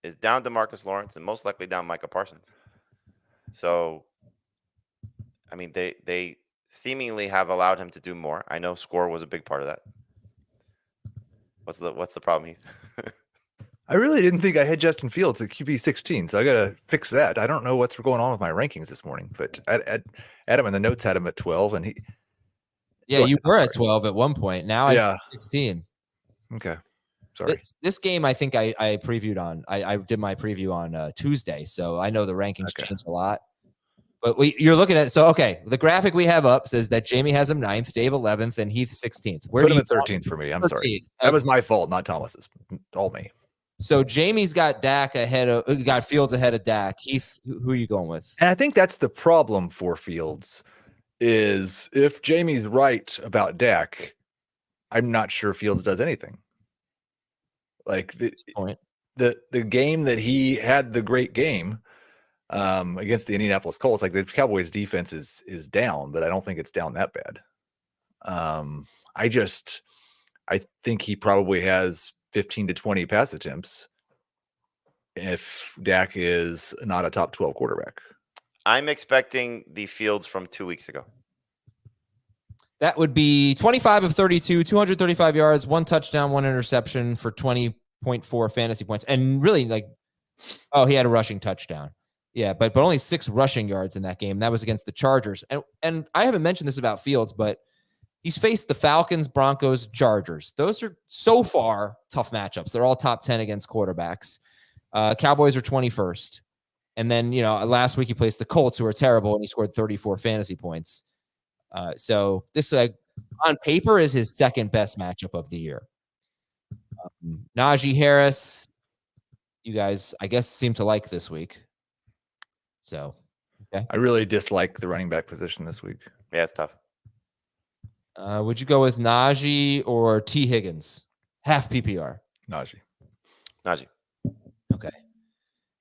is down DeMarcus Lawrence and most likely down Micah Parsons. So, I mean, they seemingly have allowed him to do more. I know score was a big part of that. What's the problem, Heath? I really didn't think I had Justin Fields at QB 16, so I got to fix that. I don't know what's going on with my rankings this morning, but Adam in the notes had him at 12, and he. Yeah, you were at 12 at one point. Now I see 16. Okay. Sorry. This game, I think I previewed on. I did my preview on Tuesday, so I know the rankings changed a lot. But you're looking at the graphic we have up says that Jamey has him 9th, Dave 11th, and Heath 16th. Put him at 13th for me. I'm 13th. Sorry. That was my fault, not Thomas's. All me. So Jamey's got got Fields ahead of Dak. Heath, who are you going with? And I think that's the problem for Fields is if Jamey's right about Dak, I'm not sure Fields does anything. Like the game that he had the great game against the Indianapolis Colts, like the Cowboys defense is down, but I don't think it's down that bad. I think he probably has 15 to 20 pass attempts if Dak is not a top 12 quarterback. I'm expecting the Fields from 2 weeks ago. That would be 25 of 32, 235 yards, 1 touchdown, 1 interception for 20.4 fantasy points. And really, he had a rushing touchdown. Yeah, but only 6 rushing yards in that game. That was against the Chargers. And I haven't mentioned this about Fields, but he's faced the Falcons, Broncos, Chargers. Those are so far tough matchups. They're all top 10 against quarterbacks. Cowboys are 21st. And then, last week he placed the Colts, who are terrible, and he scored 34 fantasy points. So this, on paper, is his second best matchup of the year. Najee Harris, you guys, I guess, seem to like this week. So, okay. I really dislike the running back position this week. Yeah, it's tough. Would you go with Najee or T. Higgins? Half PPR. Najee. Okay.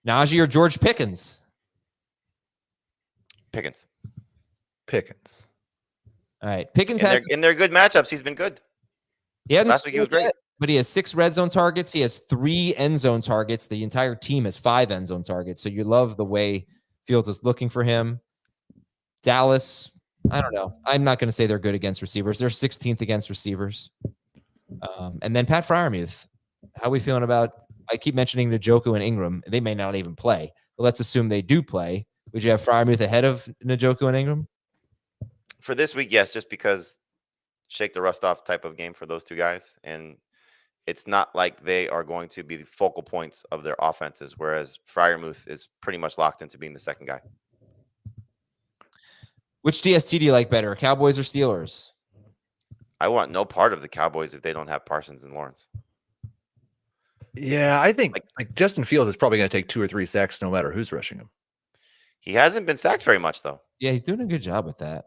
Najee or George Pickens? Pickens. All right. Pickens in their good matchups, he's been good. Last week he was great. But he has 6 red zone targets. He has 3 end zone targets. The entire team has 5 end zone targets. So you love the way Fields is looking for him. Dallas, I don't know. I'm not going to say they're good against receivers. They're 16th against receivers. And then Pat Freiermuth. How are we feeling about? I keep mentioning Njoku and Ingram. They may not even play. But let's assume they do play. Would you have Freiermuth ahead of Njoku and Ingram? For this week, yes, just because shake the rust off type of game for those two guys. And it's not like they are going to be the focal points of their offenses, whereas Freiermuth is pretty much locked into being the second guy. Which DST do you like better, Cowboys or Steelers? I want no part of the Cowboys if they don't have Parsons and Lawrence. Yeah, I think like Justin Fields is probably going to take 2 or 3 sacks no matter who's rushing him. He hasn't been sacked very much, though. Yeah, he's doing a good job with that.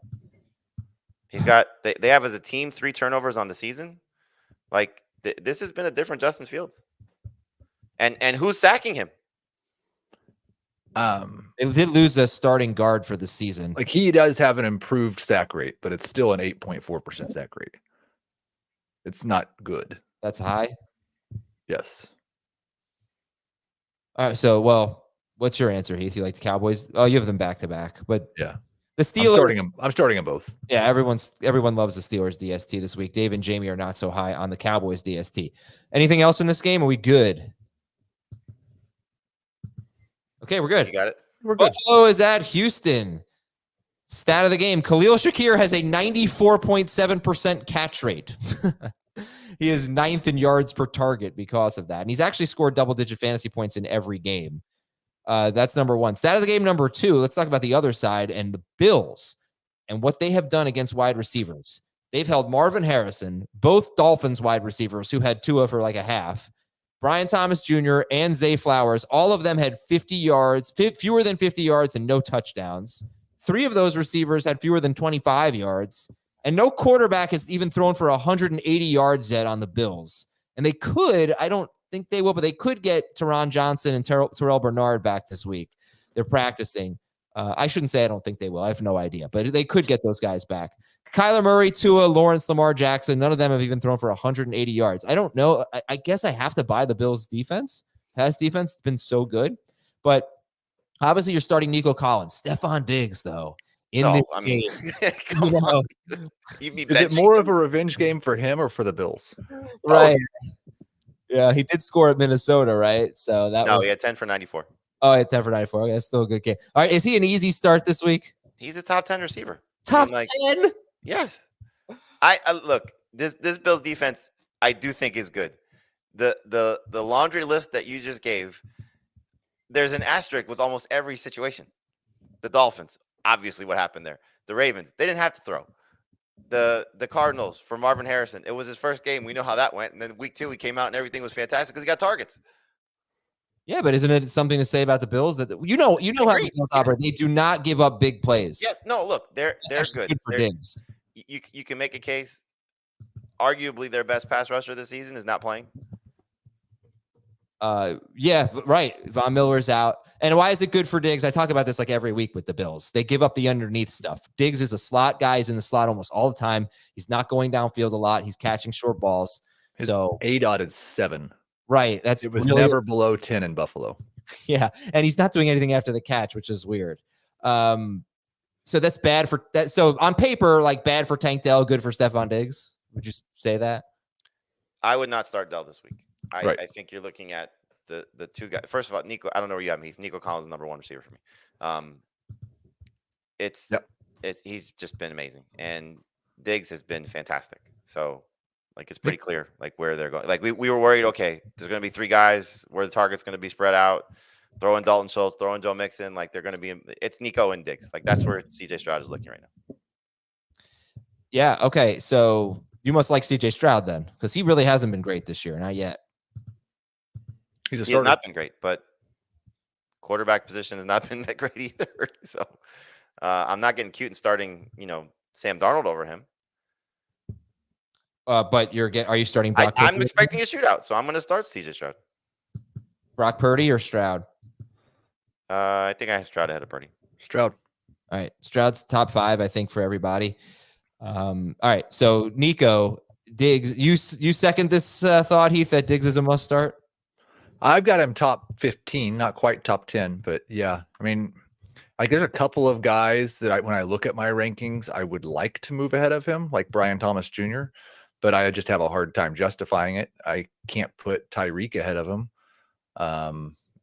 He's got they have as a team 3 turnovers on the season. Like this has been a different Justin Fields. And who's sacking him? They did lose a starting guard for the season. Like he does have an improved sack rate, but it's still an 8.4% sack rate. It's not good. That's high. Yes. All right. So, what's your answer, Heath? You like the Cowboys? Oh, you have them back to back, but yeah, the Steelers. I'm starting them both. Yeah, everyone loves the Steelers DST this week. Dave and Jamey are not so high on the Cowboys DST. Anything else in this game? Are we good? Okay, we're good. You got it. We're good. Buffalo is at Houston. Stat of the game: Khalil Shakir has a 94.7% catch rate. He is 9th in yards per target because of that. And he's actually scored double-digit fantasy points in every game. That's number 1. Stat of the game number 2, let's talk about the other side and the Bills and what they have done against wide receivers. They've held Marvin Harrison, both Dolphins wide receivers who had Tua for like a half, Brian Thomas Jr. and Zay Flowers. All of them had 50 yards, fewer than 50 yards and no touchdowns. 3 of those receivers had fewer than 25 yards. And no quarterback has even thrown for 180 yards yet on the Bills. And they could, I don't think they will, but they could get Teron Johnson and Terrell Bernard back this week. They're practicing. I shouldn't say I don't think they will. I have no idea. But they could get those guys back. Kyler Murray, Tua, Lawrence, Lamar Jackson, none of them have even thrown for 180 yards. I don't know. I guess I have to buy the Bills' defense. Pass defense has been so good. But obviously you're starting Nico Collins. Stephon Diggs, though. Game. Come on. Is it more of a revenge game for him or for the Bills? Right. Yeah, he did score at Minnesota, right? So that was he had 10 for 94. Oh, yeah, 10 for 94. Okay, that's still a good game. All right, is he an easy start this week? He's a top 10 receiver. Top 10? Yes. I look, this Bills defense I do think is good. The laundry list that you just gave, there's an asterisk with almost every situation. The Dolphins, obviously what happened there. The Ravens, they didn't have to throw. The Cardinals for Marvin Harrison, it was his first game. We know how that went. And then week 2 he came out and everything was fantastic because he got targets. Yeah, but isn't it something to say about the Bills that you know how the Bills operate? They do not give up big plays. Yes, no, look, they're good. For Diggs. You can make a case. Arguably, their best pass rusher this season is not playing. Yeah, right. Von Miller's out. And why is it good for Diggs? I talk about this like every week with the Bills. They give up the underneath stuff. Diggs is a slot guy. He's in the slot almost all the time. He's not going downfield a lot. He's catching short balls. His ADOT is 7. Right. It was really never below 10 in Buffalo. Yeah. And he's not doing anything after the catch, which is weird. So that's bad for that. So on paper, like bad for Tank Dell, good for Stephon Diggs. Would you say that? I would not start Dell this week. Right. I think you're looking at the two guys. First of all, Nico, I don't know where you have him, Heath. Nico Collins is number 1 receiver for me. He's just been amazing. And Diggs has been fantastic. So like, it's pretty clear, like, where they're going. Like, we were worried, okay, there's going to be 3 guys where the target's going to be spread out. Throw in Dalton Schultz, throw in Joe Mixon. Like, they're going to be – it's Nico and Diggs. Like, that's where C.J. Stroud is looking right now. Yeah, okay. So you must like C.J. Stroud then, because he really hasn't been great this year. Not yet. He has not been great, but quarterback position has not been that great either. So I'm not getting cute and starting, Sam Darnold over him. But are you starting Brock Purdy? I'm expecting a shootout, so I'm going to start C.J. Stroud. Brock Purdy or Stroud? I think I have Stroud ahead of Purdy. Stroud. All right. Stroud's top 5, I think, for everybody. All right. So, Nico, Diggs, you second this thought, Heath, that Diggs is a must start? I've got him top 15, not quite top 10, but yeah. I mean, like, there's a couple of guys that when I look at my rankings, I would like to move ahead of him, like Brian Thomas Jr., but I just have a hard time justifying it. I can't put Tyreek ahead of him.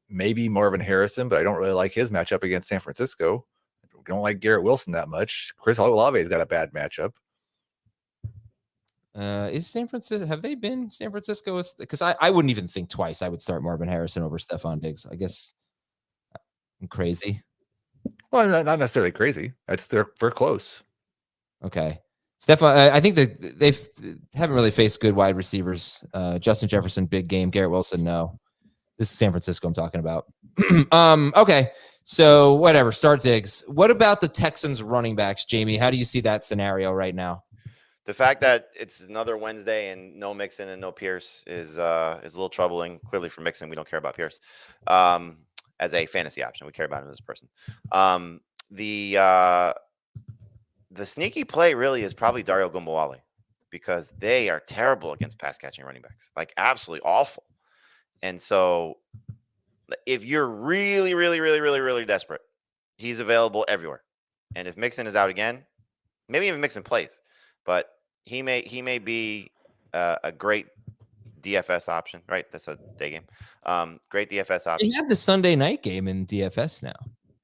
Maybe Marvin Harrison, but I don't really like his matchup against San Francisco. I don't like Garrett Wilson that much. Chris Olave's got a bad matchup. Is San Francisco? Have they been San Francisco? Because I wouldn't even think twice. I would start Marvin Harrison over Stephon Diggs. I guess I'm crazy. Well, not necessarily crazy. They're close. Okay. Stephon, I think that they haven't really faced good wide receivers. Justin Jefferson, big game. Garrett Wilson, no. This is San Francisco I'm talking about. Okay, so whatever. Start Diggs. What about the Texans running backs, Jamey? How do you see that scenario right now? The fact that it's another Wednesday and no Mixon and no Pierce is a little troubling. Clearly for Mixon, we don't care about Pierce as a fantasy option. We care about him as a person. The sneaky play really is probably Dario Gumbawale, because they are terrible against pass catching running backs, like absolutely awful. And so if you're really, really, really, really, really desperate, he's available everywhere. And if Mixon is out again, maybe even Mixon plays, but he may be a great DFS option, right? That's a day game. Great DFS option. They have the Sunday night game in DFS now.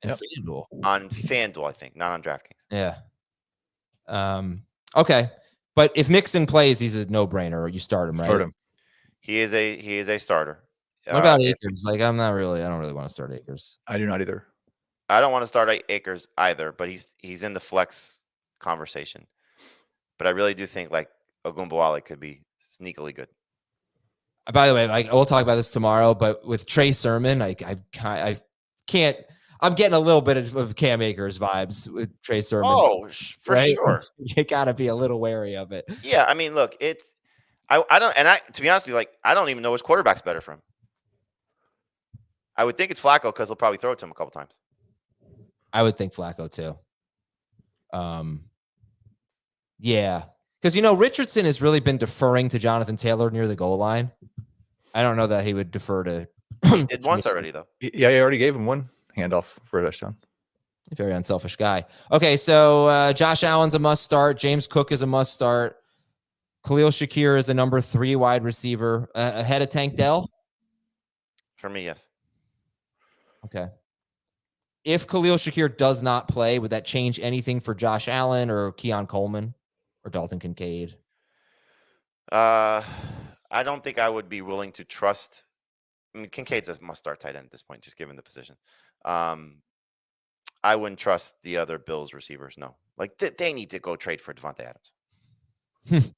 FanDuel. On FanDuel, I think, not on DraftKings. Yeah. Okay. But if Mixon plays, he's a no-brainer. You start him, right? Start him. He is a starter. What about Akers? Like, I don't really want to start Akers. I do not either. I don't want to start Akers either, but he's in the flex conversation. But I really do think like Ogunbowale could be sneakily good. By the way, we'll talk about this tomorrow, but with Trey Sermon, I can't. I'm getting a little bit of Cam Akers vibes with Trey Sermon. Oh, for sure. You got to be a little wary of it. Yeah, I mean, look, I don't, and to be honest with you, like, I don't even know which quarterback's better for him. I would think it's Flacco because he'll probably throw it to him a couple times. I would think Flacco too. Yeah, because Richardson has really been deferring to Jonathan Taylor near the goal line. I don't know that he would defer to. He did once already, though. Yeah, he already gave him one handoff for a touchdown. Very unselfish guy. Okay, so Josh Allen's a must start. James Cook is a must start. Khalil Shakir is a number 3 wide receiver ahead of Tank Dell. For me, yes. Okay. If Khalil Shakir does not play, would that change anything for Josh Allen or Keon Coleman or Dalton Kincaid? I don't think I would be willing to trust. I mean, Kincaid's a must-start tight end at this point, just given the position. I wouldn't trust the other Bills receivers. No, like they need to go trade for Devontae Adams.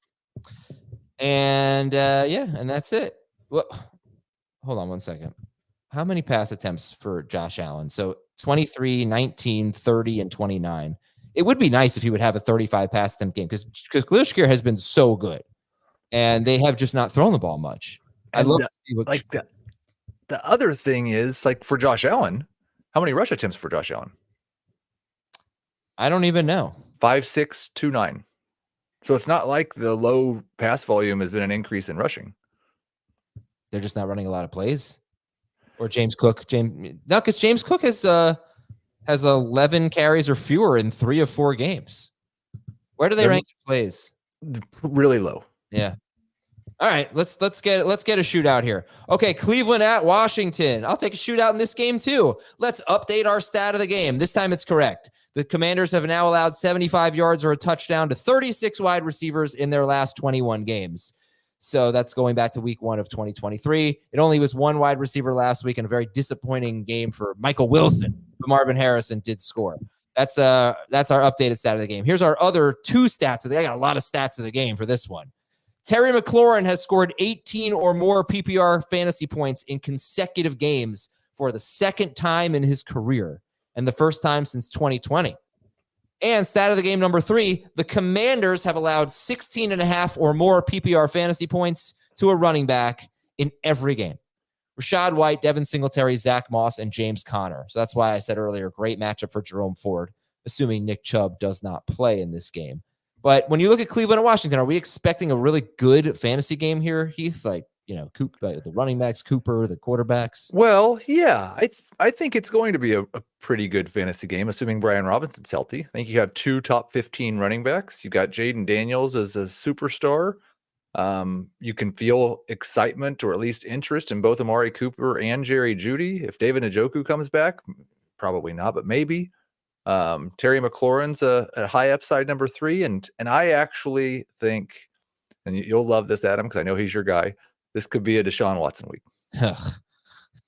And and that's it. Well, hold on one second. How many pass attempts for Josh Allen? So 23, 19, 30, and 29. It would be nice if he would have a 35 pass attempt game because Khalil Shakir has been so good, and they have just not thrown the ball much. I'd love to see what the other thing is, like, for Josh Allen, how many rush attempts for Josh Allen? I don't even know. 5, 6, 2, 9. So it's not like the low pass volume has been an increase in rushing. They're just not running a lot of plays. Or James Cook. Because James Cook has 11 carries or fewer in 3 of 4 games. Where do they rank in plays? Really low. Yeah. All right, let's get a shootout here. Okay, Cleveland at Washington. I'll take a shootout in this game too. Let's update our stat of the game. This time it's correct. The Commanders have now allowed 75 yards or a touchdown to 36 wide receivers in their last 21 games. So that's going back to week 1 of 2023. It only was 1 wide receiver last week in a very disappointing game for Michael Wilson, but Marvin Harrison did score. That's our updated stat of the game. Here's our other 2 stats. I got a lot of stats of the game for this one. Terry McLaurin has scored 18 or more PPR fantasy points in consecutive games for the 2nd time in his career and the first time since 2020. And stat of the game number 3, the Commanders have allowed 16.5 or more PPR fantasy points to a running back in every game. Rashad White, Devin Singletary, Zach Moss, and James Conner. So that's why I said earlier, great matchup for Jerome Ford, assuming Nick Chubb does not play in this game. But when you look at Cleveland and Washington, are we expecting a really good fantasy game here, Heath? Like, the running backs, Cooper, the quarterbacks? Well, yeah, I think it's going to be a pretty good fantasy game, assuming Brian Robinson's healthy. I think you have 2 top 15 running backs. You got Jaden Daniels as a superstar. You can feel excitement or at least interest in both Amari Cooper and Jerry Jeudy. If David Njoku comes back, probably not, but maybe. Terry McLaurin's a high upside number 3, and I actually think, and you'll love this, Adam, because I know he's your guy, this could be a Deshaun Watson week.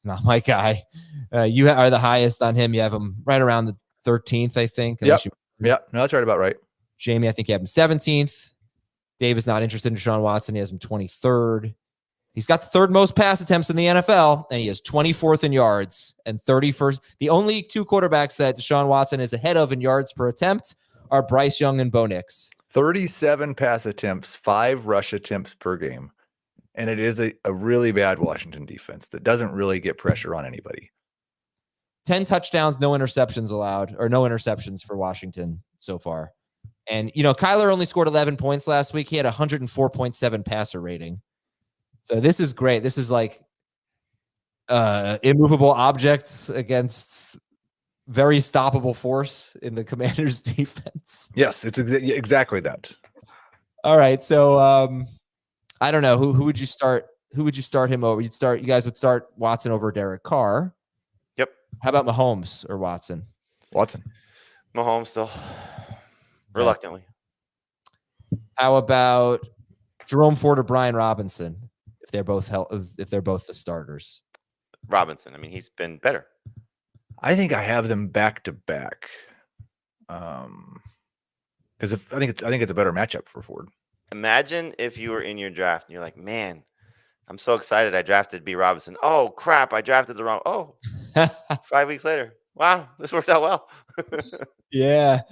Not my guy. You are the highest on him. You have him right around the 13th, I think. Yeah, no, that's right about right. Jamey, I think you have him 17th. Dave is not interested in Deshaun Watson. He has him 23rd. He's got the 3rd most pass attempts in the NFL, and he is 24th in yards and 31st. The only 2 quarterbacks that Deshaun Watson is ahead of in yards per attempt are Bryce Young and Bo Nix. 37 pass attempts, 5 rush attempts per game. And it is a really bad Washington defense that doesn't really get pressure on anybody. 10 touchdowns, no interceptions allowed, or no interceptions for Washington so far. And, Kyler only scored 11 points last week. He had 104.7 passer rating. So this is great. This is like immovable objects against very stoppable force in the Commanders' defense. Yes, it's exactly that. All right, so I don't know who would you start. Who would you start him over? You guys would start Watson over Derek Carr. Yep. How about Mahomes or Watson? Watson. Mahomes still, reluctantly. How about Jerome Ford or Brian Robinson? If they're both the starters. Robinson. I mean, he's been better. I think I have them back to back. Because I think it's a better matchup for Ford. Imagine if you were in your draft and you're like, man, I'm so excited I drafted B. Robinson. Oh crap, I drafted the wrong. 5 weeks later. Wow, this worked out well. Yeah.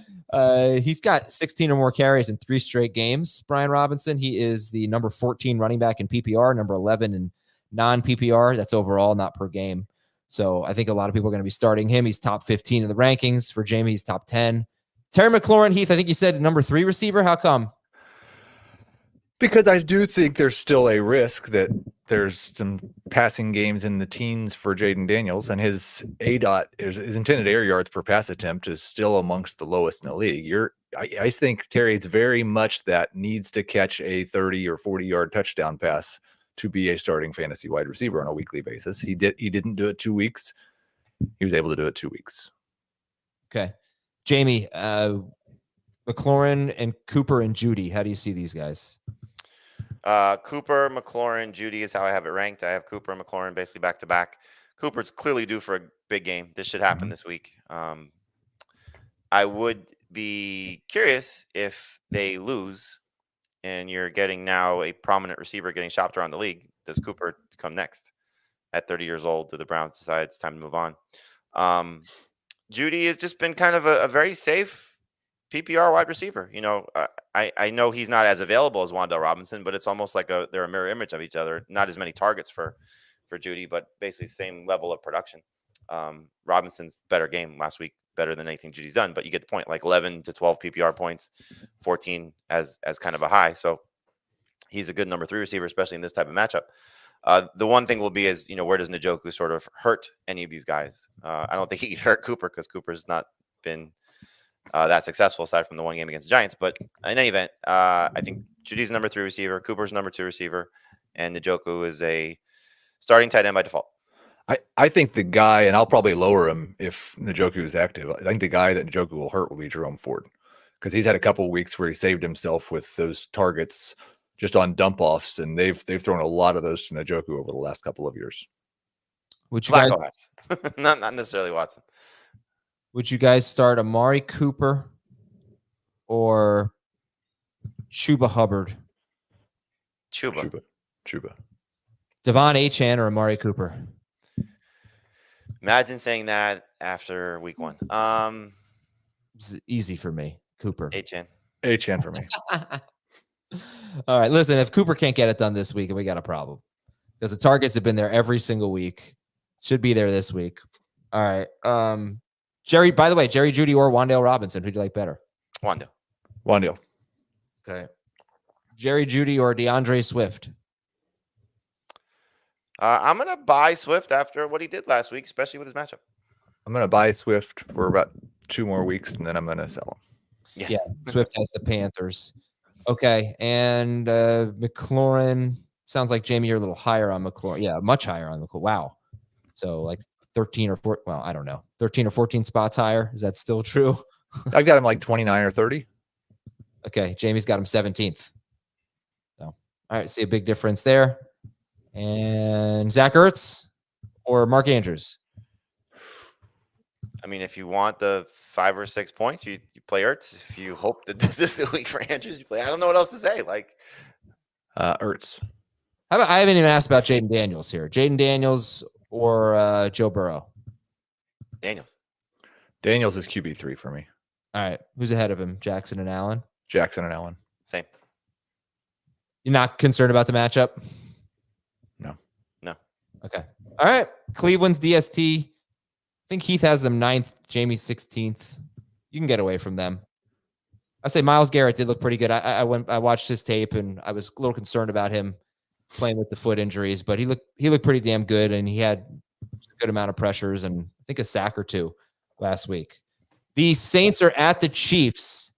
He's got 16 or more carries in 3 straight games. Brian Robinson, he is the number 14 running back in PPR, number 11 in non-PPR. That's overall, not per game. So I think a lot of people are going to be starting him. He's top 15 in the rankings. For Jamey, he's top 10. Terry McLaurin, Heath, I think you said number 3 receiver. How come? Because I do think there's still a risk that there's some passing games in the teens for Jaden Daniels, and his ADOT, his intended air yards per pass attempt, is still amongst the lowest in the league. I think, Terry, it's very much that needs to catch a 30 or 40-yard touchdown pass to be a starting fantasy wide receiver on a weekly basis. He didn't do it 2 weeks. He was able to do it 2 weeks. Okay. Jamey, McLaurin and Cooper and Judy. How do you see these guys? Cooper, McLaurin, Judy is how I have it ranked. I have Cooper and McLaurin basically back to back. Cooper's clearly due for a big game. This should happen this week. I would be curious if they lose and you're getting now a prominent receiver getting shopped around the league. Does Cooper come next at 30 years old? Do the Browns decide it's time to move on? Judy has just been kind of a very safe PPR wide receiver. You know, I know he's not as available as Wan'Dale Robinson, but it's almost like they're a mirror image of each other. Not as many targets for Judy, but basically same level of production. Robinson's better game last week, better than anything Judy's done, but you get the point, like 11 to 12 PPR points, 14 as kind of a high. So he's a good number 3 receiver, especially in this type of matchup. The one thing will be is, you know, where does Njoku sort of hurt any of these guys? I don't think he can hurt Cooper because Cooper's not been that successful aside from the one game against the Giants. But in any event, I think Judy's number 3 receiver, Cooper's number 2 receiver, and Njoku is a starting tight end by default. I think the guy, and I'll probably lower him if Njoku is active. I think the guy that Njoku will hurt will be Jerome Ford, because he's had a couple of weeks where he saved himself with those targets just on dump offs, and they've thrown a lot of those to Njoku over the last couple of years. Would you guys, Flacco has. not necessarily Watson. Would you guys start Amari Cooper or Chuba Hubbard? Chuba. Devon Achane or Amari Cooper? Imagine saying that after week 1. It's easy for me. Cooper. Achane for me. All right. Listen, if Cooper can't get it done this week, we got a problem, because the targets have been there every single week. Should be there this week. All right. Jerry, by the way, Jerry Judy or Wan'Dale Robinson, who do you like better? Wan'Dale. Okay. Jerry Judy or DeAndre Swift? I'm going to buy Swift after what he did last week, especially with his matchup. I'm going to buy Swift for about 2 more weeks, and then I'm going to sell him. Yeah. Swift has the Panthers. Okay. And McLaurin, sounds like, Jamey, you're a little higher on McLaurin. Yeah, much higher on McLaurin. Wow. So like 13 or 14, well, I don't know, 13 or 14 spots higher. Is that still true? I've got him like 29 or 30. Okay. Jamey's got him 17th. So, all right. See a big difference there. And Zach Ertz or Mark Andrews? I mean, if you want the 5 or 6 points, you play Ertz. If you hope that this is the week for Andrews, you play. I don't know what else to say. Like Ertz. How about, I haven't even asked about Jaden Daniels here. Jaden Daniels or Joe Burrow? Daniels. Daniels is QB3 for me. All right. Who's ahead of him? Jackson and Allen? Jackson and Allen. Same. You're not concerned about the matchup? No. Okay. All right. Cleveland's DST. I think Heath has them 9th, Jamie 16th. You can get away from them. I say Myles Garrett did look pretty good. I watched his tape, and I was a little concerned about him playing with the foot injuries, but he looked pretty damn good, and he had a good amount of pressures and I think a sack or 2 last week. The Saints are at the Chiefs.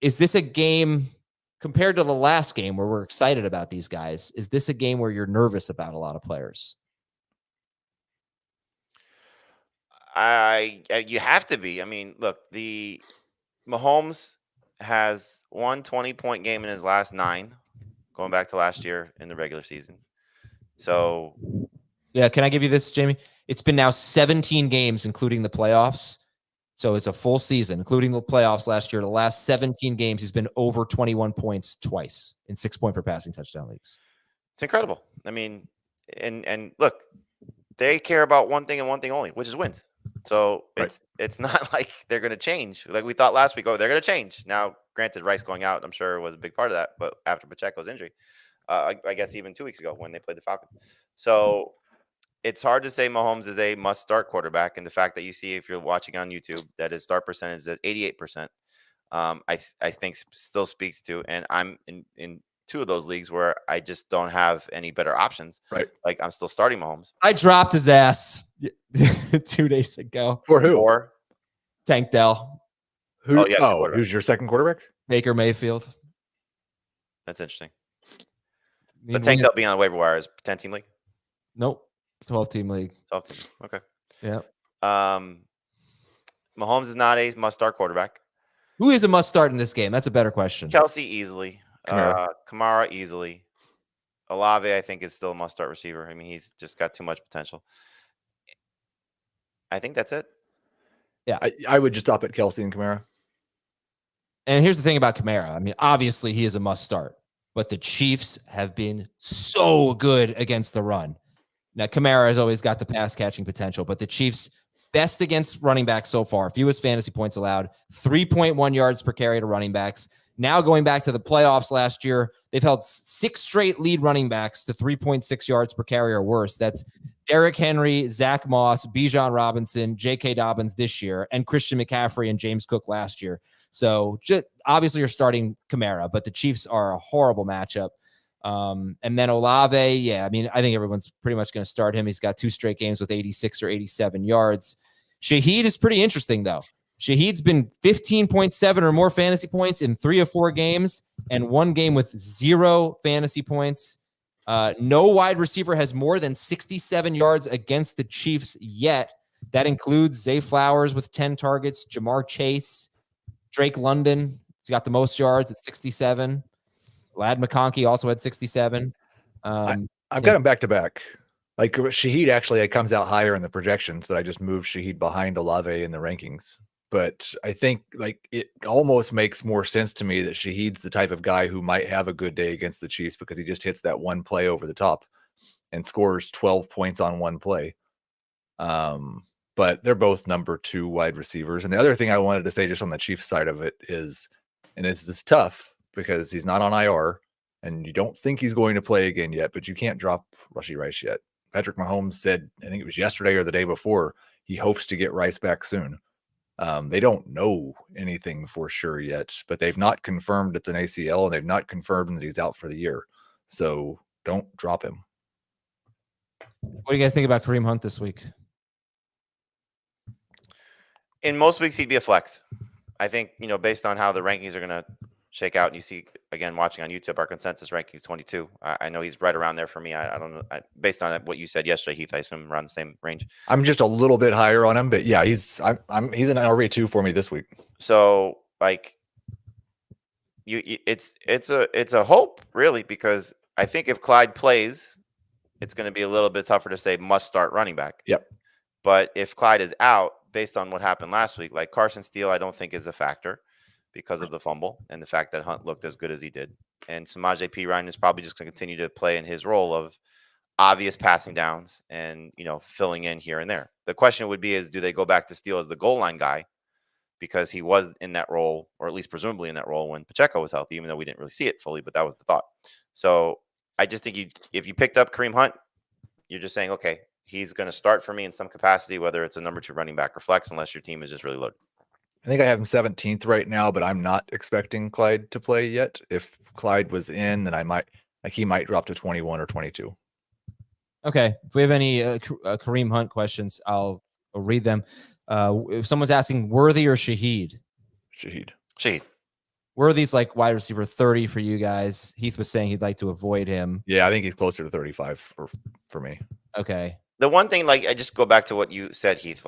Is this a game, compared to the last game where we're excited about these guys, is this a game where you're nervous about a lot of players? You have to be. I mean, look, the Mahomes has one 20-point game in his last 9, going back to last year in the regular season. So, yeah, can I give you this, Jamey? It's been now 17 games, including the playoffs. So it's a full season, including the playoffs last year. The last 17 games, he's been over 21 points twice in 6-point per passing touchdown leagues. It's incredible. I mean, and look, they care about one thing and one thing only, which is wins. So it's not like they're going to change. Like we thought last week, they're going to change. Now, granted, Rice going out, I'm sure, was a big part of that. But after Pacheco's injury, I guess even 2 weeks ago when they played the Falcons. So it's hard to say Mahomes is a must-start quarterback. And the fact that you see, if you're watching on YouTube, that his start percentage is at 88%, I think still speaks to, and I'm in 2 of those leagues where I just don't have any better options. Right. Like I'm still starting Mahomes. I dropped his ass 2 days ago. For who? Or Tank Dell. Who's your second quarterback? Baker Mayfield. That's interesting. The tank they'll be on the waiver wire is 10-team league? Nope. 12-team league. 12-team. Okay. Yeah. Mahomes is not a must-start quarterback. Who is a must-start in this game? That's a better question. Kelsey easily. Kamara easily. Olave, I think, is still a must-start receiver. I mean, he's just got too much potential. I think that's it. Yeah, I would just stop at Kelsey and Kamara. And here's the thing about Kamara. I mean, obviously he is a must-start, but the Chiefs have been so good against the run. Now, Kamara has always got the pass-catching potential, but the Chiefs best against running backs so far. Fewest fantasy points allowed. 3.1 yards per carry to running backs. Now going back to the playoffs last year, they've held 6 straight lead running backs to 3.6 yards per carry or worse. That's Derrick Henry, Zach Moss, Bijan Robinson, J.K. Dobbins this year, and Christian McCaffrey and James Cook last year. So just obviously you're starting Kamara, but the Chiefs are a horrible matchup. And then Olave, yeah, I mean, I think everyone's pretty much going to start him. He's got 2 straight games with 86 or 87 yards. Shaheed is pretty interesting, though. Shaheed's been 15.7 or more fantasy points in 3 or 4 games and 1 game with 0 fantasy points. No wide receiver has more than 67 yards against the Chiefs yet. That includes Zay Flowers with 10 targets, Jamar Chase, Drake London. He's got the most yards at 67. Lad McConkey also had 67. I've got him back to back. Like Shaheed actually comes out higher in the projections, but I just moved Shaheed behind Olave in the rankings. But I think like it almost makes more sense to me that Shaheed's the type of guy who might have a good day against the Chiefs because he just hits that one play over the top and scores 12 points on one play. But they're both number 2 wide receivers. And the other thing I wanted to say just on the Chiefs side of it is, and it's tough because he's not on IR and you don't think he's going to play again yet, but you can't drop Rashid Rice yet. Patrick Mahomes said, I think it was yesterday or the day before, he hopes to get Rice back soon. They don't know anything for sure yet, but they've not confirmed it's an ACL and they've not confirmed that he's out for the year. So don't drop him. What do you guys think about Kareem Hunt this week? In most weeks, he'd be a flex. I think, based on how the rankings are going to shake out, and you see, again, watching on YouTube, our consensus rankings 22. I know he's right around there for me. I don't know. Based on what you said yesterday, Heath, I assume around the same range. I'm just a little bit higher on him, but yeah, he's an RB2 for me this week. So like it's a hope really, because I think if Clyde plays, it's going to be a little bit tougher to say must start running back. Yep. But if Clyde is out, based on what happened last week, like Carson Steele, I don't think is a factor because of the fumble and the fact that Hunt looked as good as he did. And Samaje Perine is probably just going to continue to play in his role of obvious passing downs and, filling in here and there. The question would be is, do they go back to Steele as the goal line guy? Because he was in that role, or at least presumably in that role when Pacheco was healthy, even though we didn't really see it fully, but that was the thought. So I just think if you picked up Kareem Hunt, you're just saying, okay, he's going to start for me in some capacity, whether it's a number 2 running back or flex, unless your team is just really loaded. I think I have him 17th right now, but I'm not expecting Clyde to play yet. If Clyde was in, then he might drop to 21 or 22. Okay. If we have any Kareem Hunt questions, I'll read them. If someone's asking Worthy or Shaheed? Shaheed. Worthy's like wide receiver 30 for you guys. Heath was saying he'd like to avoid him. Yeah, I think he's closer to 35 for me. Okay. The one thing, I just go back to what you said, Heath,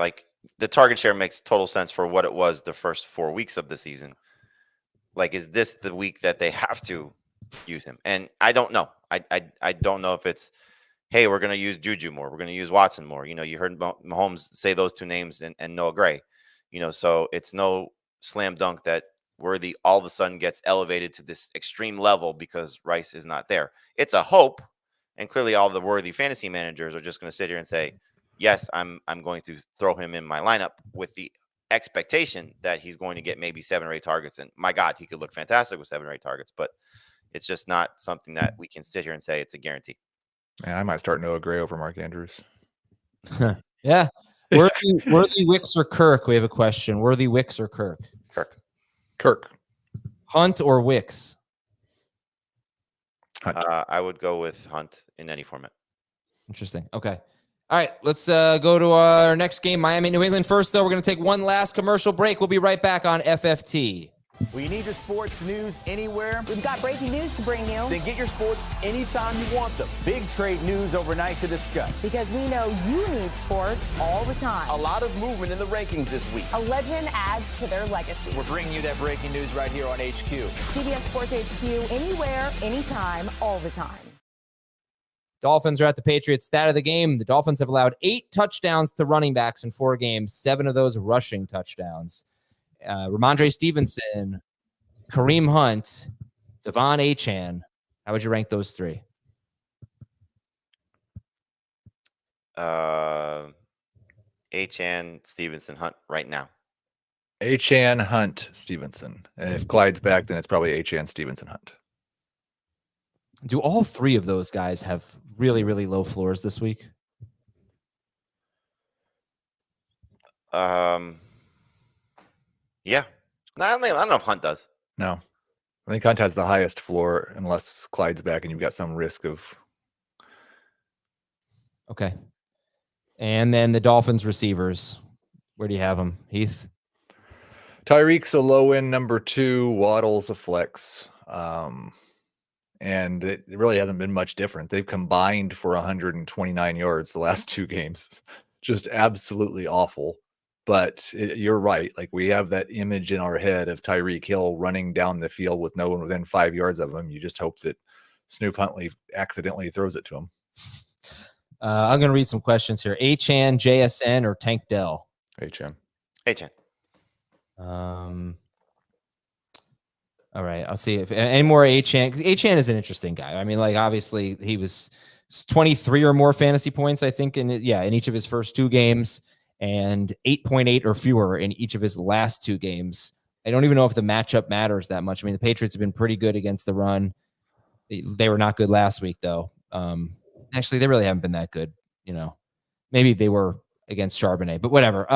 the target share makes total sense for what it was the first 4 weeks of the season. Is this the week that they have to use him? And I don't know. I don't know if it's, hey, we're going to use Juju more. We're going to use Watson more. You heard Mahomes say those 2 names and Noah Gray. So it's no slam dunk that Worthy all of a sudden gets elevated to this extreme level because Rice is not there. It's a hope. And clearly all the Worthy fantasy managers are just going to sit here and say, yes, I'm going to throw him in my lineup with the expectation that he's going to get maybe 7 or 8 targets. And my God, he could look fantastic with 7 or 8 targets, but it's just not something that we can sit here and say it's a guarantee. Man, I might start Noah Gray over Mark Andrews. Yeah. Worthy, Wicks, or Kirk? We have a question. Worthy, Wicks, or Kirk? Kirk. Hunt or Wicks? Hunt. I would go with Hunt in any format. Interesting. Okay. All right, let's go to our next game, Miami, New England. First, though, we're going to take one last commercial break. We'll be right back on FFT. Well, you need your sports news anywhere? We've got breaking news to bring you. Then get your sports anytime you want them. Big trade news overnight to discuss. Because we know you need sports all the time. A lot of movement in the rankings this week. A legend adds to their legacy. We're bringing you that breaking news right here on HQ. CBS Sports HQ, anywhere, anytime, all the time. Dolphins are at the Patriots. Stat of the game, the Dolphins have allowed 8 touchdowns to running backs in 4 games, 7 of those rushing touchdowns. Rhamondre Stevenson, Kareem Hunt, Devon Achane. How would you rank those 3? Achane, Stevenson, Hunt right now. Achane, Hunt, Stevenson. And if Clyde's back, then it's probably Achane, Stevenson, Hunt. Do all 3 of those guys have really, really low floors this week? Yeah. No, I don't know if Hunt does. No. I think Hunt has the highest floor unless Clyde's back and you've got some risk of. Okay. And then the Dolphins receivers. Where do you have them, Heath? Tyreek's a low-end number 2. Waddle's a flex. And it really hasn't been much different. They've combined for 129 yards the last 2 games. Just absolutely awful. But you're right. Like, we have that image in our head of Tyreek Hill running down the field with no one within 5 yards of him. You just hope that Snoop Huntley accidentally throws it to him. I'm going to read some questions here. Achane, JSN, or Tank Dell? Achane. All right. I'll see if any more Achane. Achane is an interesting guy. I mean, like, obviously he was 23 or more fantasy points, I think, in each of his first 2 games, and 8.8 or fewer in each of his last 2 games. I don't even know if the matchup matters that much. I mean, the Patriots have been pretty good against the run. They were not good last week, though. Actually, they really haven't been that good. Maybe they were against Charbonnet, but whatever.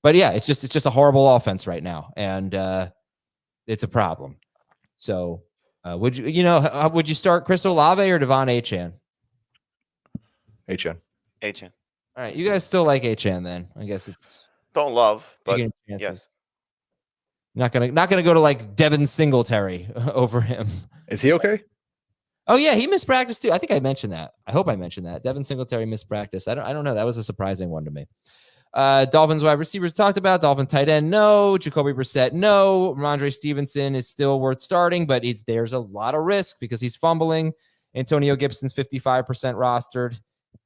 But yeah, it's just a horrible offense right now, and it's a problem. So, would you start Chris Olave or Devon Achane? Achane. All right, you guys still like Achane then? I guess it's don't love, but yes. Not gonna go to like Devin Singletary over him. Is he okay? Oh yeah, he missed practice too. I think I mentioned that. I hope I mentioned that. Devin Singletary missed practice. I don't know. That was a surprising one to me. Dolphins wide receivers talked about. Dolphin tight end, no. Jacoby Brissett, no. Rhamondre Stevenson is still worth starting, but there's a lot of risk because he's fumbling. Antonio Gibson's 55% rostered.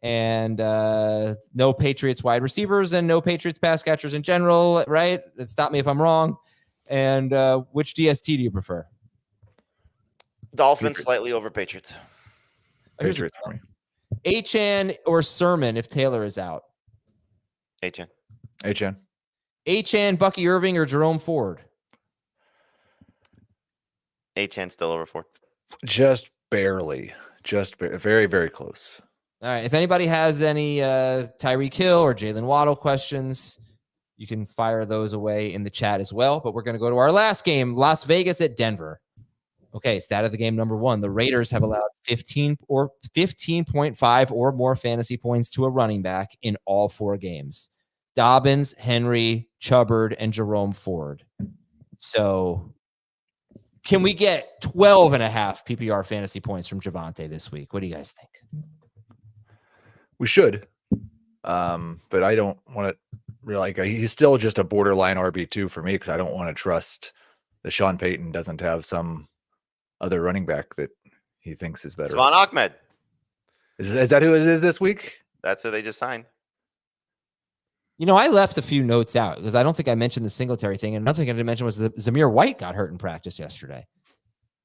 And no Patriots wide receivers and no Patriots pass catchers in general, right? Stop me if I'm wrong. And which DST do you prefer? Dolphins slightly over Patriots. Patriots for me. Achane or Sermon if Taylor is out? Achane. Achane, Bucky Irving, or Jerome Ford? Achane still over Ford. Just barely. Very, very close. All right. If anybody has any Tyreek Hill or Jalen Waddle questions, you can fire those away in the chat as well. But we're going to go to our last game, Las Vegas at Denver. Okay, stat of the game number 1. The Raiders have allowed 15.5 or more fantasy points to a running back in all 4 games. Dobbins, Henry, Chubbard, and Jerome Ford. So can we get 12.5 PPR fantasy points from Javonte this week? What do you guys think? We should. But I don't want to really he's still just a borderline RB2 for me because I don't want to trust that Sean Payton doesn't have some other running back that he thinks is better. Savon Ahmed. Is that who it is this week? That's who they just signed. I left a few notes out because I don't think I mentioned the Singletary thing. And another thing I didn't mention was that Zamir White got hurt in practice yesterday.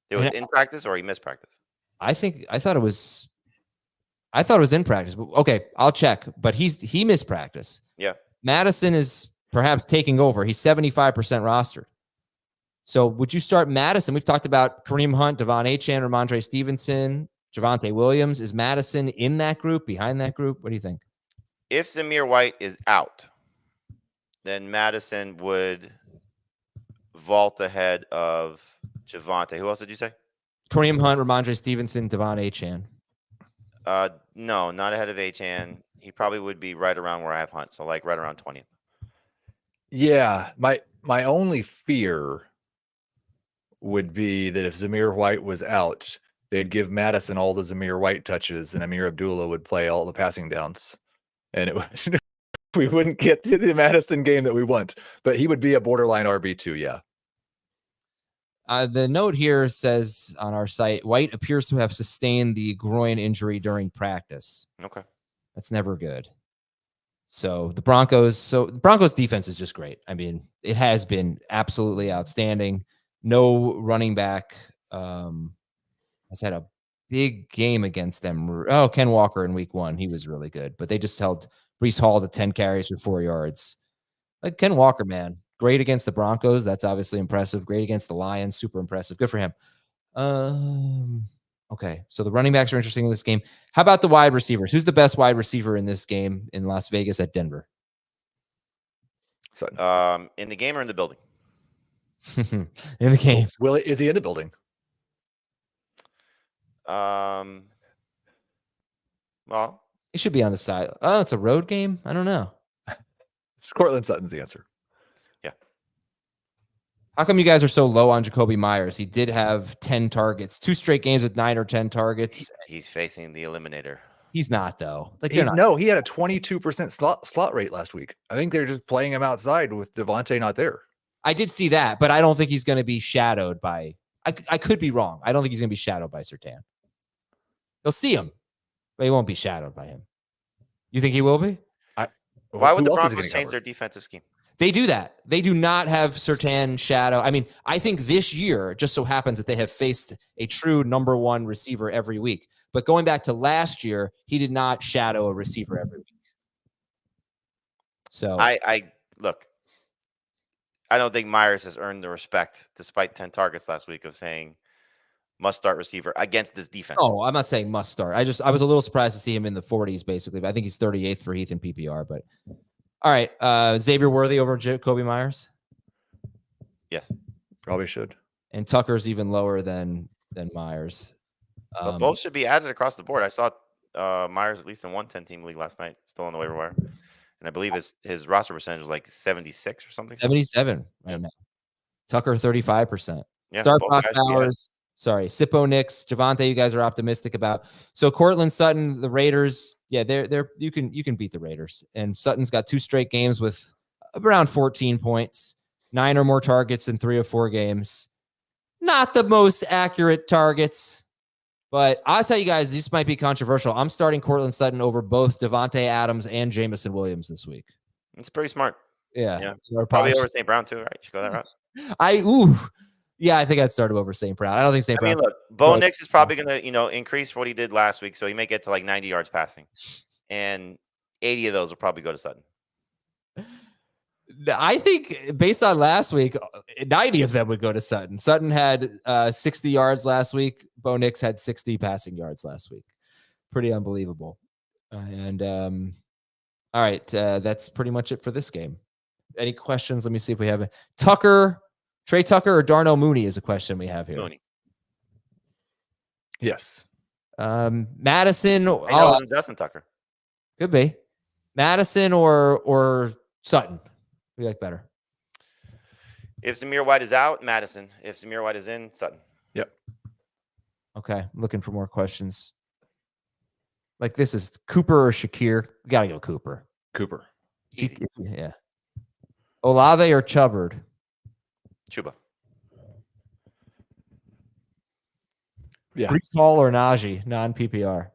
It was in practice or he missed practice? I thought it was in practice. But okay, I'll check. But he missed practice. Yeah. Madison is perhaps taking over. He's 75% rostered. So would you start Madison? We've talked about Kareem Hunt, Devon Achane, Rhamondre Stevenson, Javonte Williams. Is Madison in that group, behind that group? What do you think? If Zamir White is out, then Madison would vault ahead of Javonte. Who else did you say? Kareem Hunt, Rhamondre Stevenson, Devon Achane. No, not ahead of Achane. he probably would be right around where I have Hunt. So like right around 20th. Yeah, my only fear would be that if Zamir White was out, they'd give Madison all the Zamir White touches, and Amir Abdullah would play all the passing downs, and it would, we wouldn't get to the Madison game that we want. But he would be a borderline RB2, yeah. The note here says on our site, White appears to have sustained the groin injury during practice. Okay. That's never good. So the Broncos defense is just great. I mean, it has been absolutely outstanding. No running back has had a big game against them. Oh, Ken Walker in week 1. He was really good, but they just held Breece Hall to 10 carries for 4 yards. Like Ken Walker, man, great against the Broncos. That's obviously impressive. Great against the Lions. Super impressive. Good for him. Okay, so the running backs are interesting in this game. How about the wide receivers? Who's the best wide receiver in this game in Las Vegas at Denver? So, in the game or in the building? In the game. Is he in the building? Well, He should be on the side. Oh, it's a road game? I don't know. Cortland Sutton's the answer. Yeah. How come you guys are so low on Jacoby Myers? He did have 10 targets, 2 straight games with 9 or 10 targets. He's facing the eliminator. He's not, though. Like No, he had a 22% slot rate last week. I think they're just playing him outside with Devontae not there. I did see that, but I don't think he's going to be shadowed by. I could be wrong. I don't think he's going to be shadowed by Surtain. They'll see him, but he won't be shadowed by him. You think he will be? Why would the Broncos change their defensive scheme? They do that. They do not have Surtain shadow. I mean, I think this year just so happens that they have faced a true number 1 receiver every week. But going back to last year, he did not shadow a receiver every week. So I look. I don't think Myers has earned the respect, despite 10 targets last week, of saying must start receiver against this defense. Oh, I'm not saying must start. I was a little surprised to see him in the 40s, basically. But I think he's 38th for Heath in PPR. But all right, Xavier Worthy over Jacoby Myers. Yes, probably should. And Tucker's even lower than Myers. But both should be added across the board. I saw Myers at least in one 10-team league last night, still on the waiver wire. And I believe his roster percentage was like 76 or something. 77 right now. Tucker 35%. Yeah, Start Brock Bowers. Sorry, Sippo Nix, Javonte. You guys are optimistic about. So Cortland Sutton, the Raiders. Yeah, they're you can beat the Raiders. And Sutton's got 2 straight games with around 14 points, 9 or more targets in 3 or 4 games. Not the most accurate targets. But I'll tell you guys, this might be controversial. I'm starting Cortland Sutton over both Devontae Adams and Jamison Williams this week. It's pretty smart. Yeah. Probably over St. Brown too, right? You should go that route. Yeah, I think I'd start him over St. Brown. I don't think St. Brown. I mean, look, Bo Nix is probably going to, increase what he did last week, so he may get to like 90 yards passing, and 80 of those will probably go to Sutton. I think based on last week, 90 of them would go to Sutton. Sutton had 60 yards last week. Bo Nix had 60 passing yards last week. Pretty unbelievable. All right, that's pretty much it for this game. Any questions? Let me see if we have it. Trey Tucker or Darnell Mooney is a question we have here. Mooney. Yes. Madison. Justin Tucker. Could be. Madison or Sutton. Who you like better? If Zamir White is out, Madison. If Zamir White is in, Sutton. Yep. Okay. Looking for more questions. Like this is Cooper or Shakir. We got to go Cooper. Cooper. Easy. Yeah. Olave or Chubbard? Chuba. Yeah. Breece Hall or Najee? Non-PPR.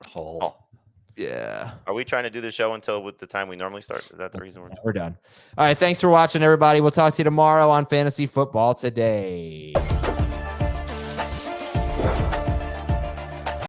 Hall. Yeah. Are we trying to do the show until with the time we normally start? Is that the reason we're done? All right. Thanks for watching, everybody. We'll talk to you tomorrow on Fantasy Football Today.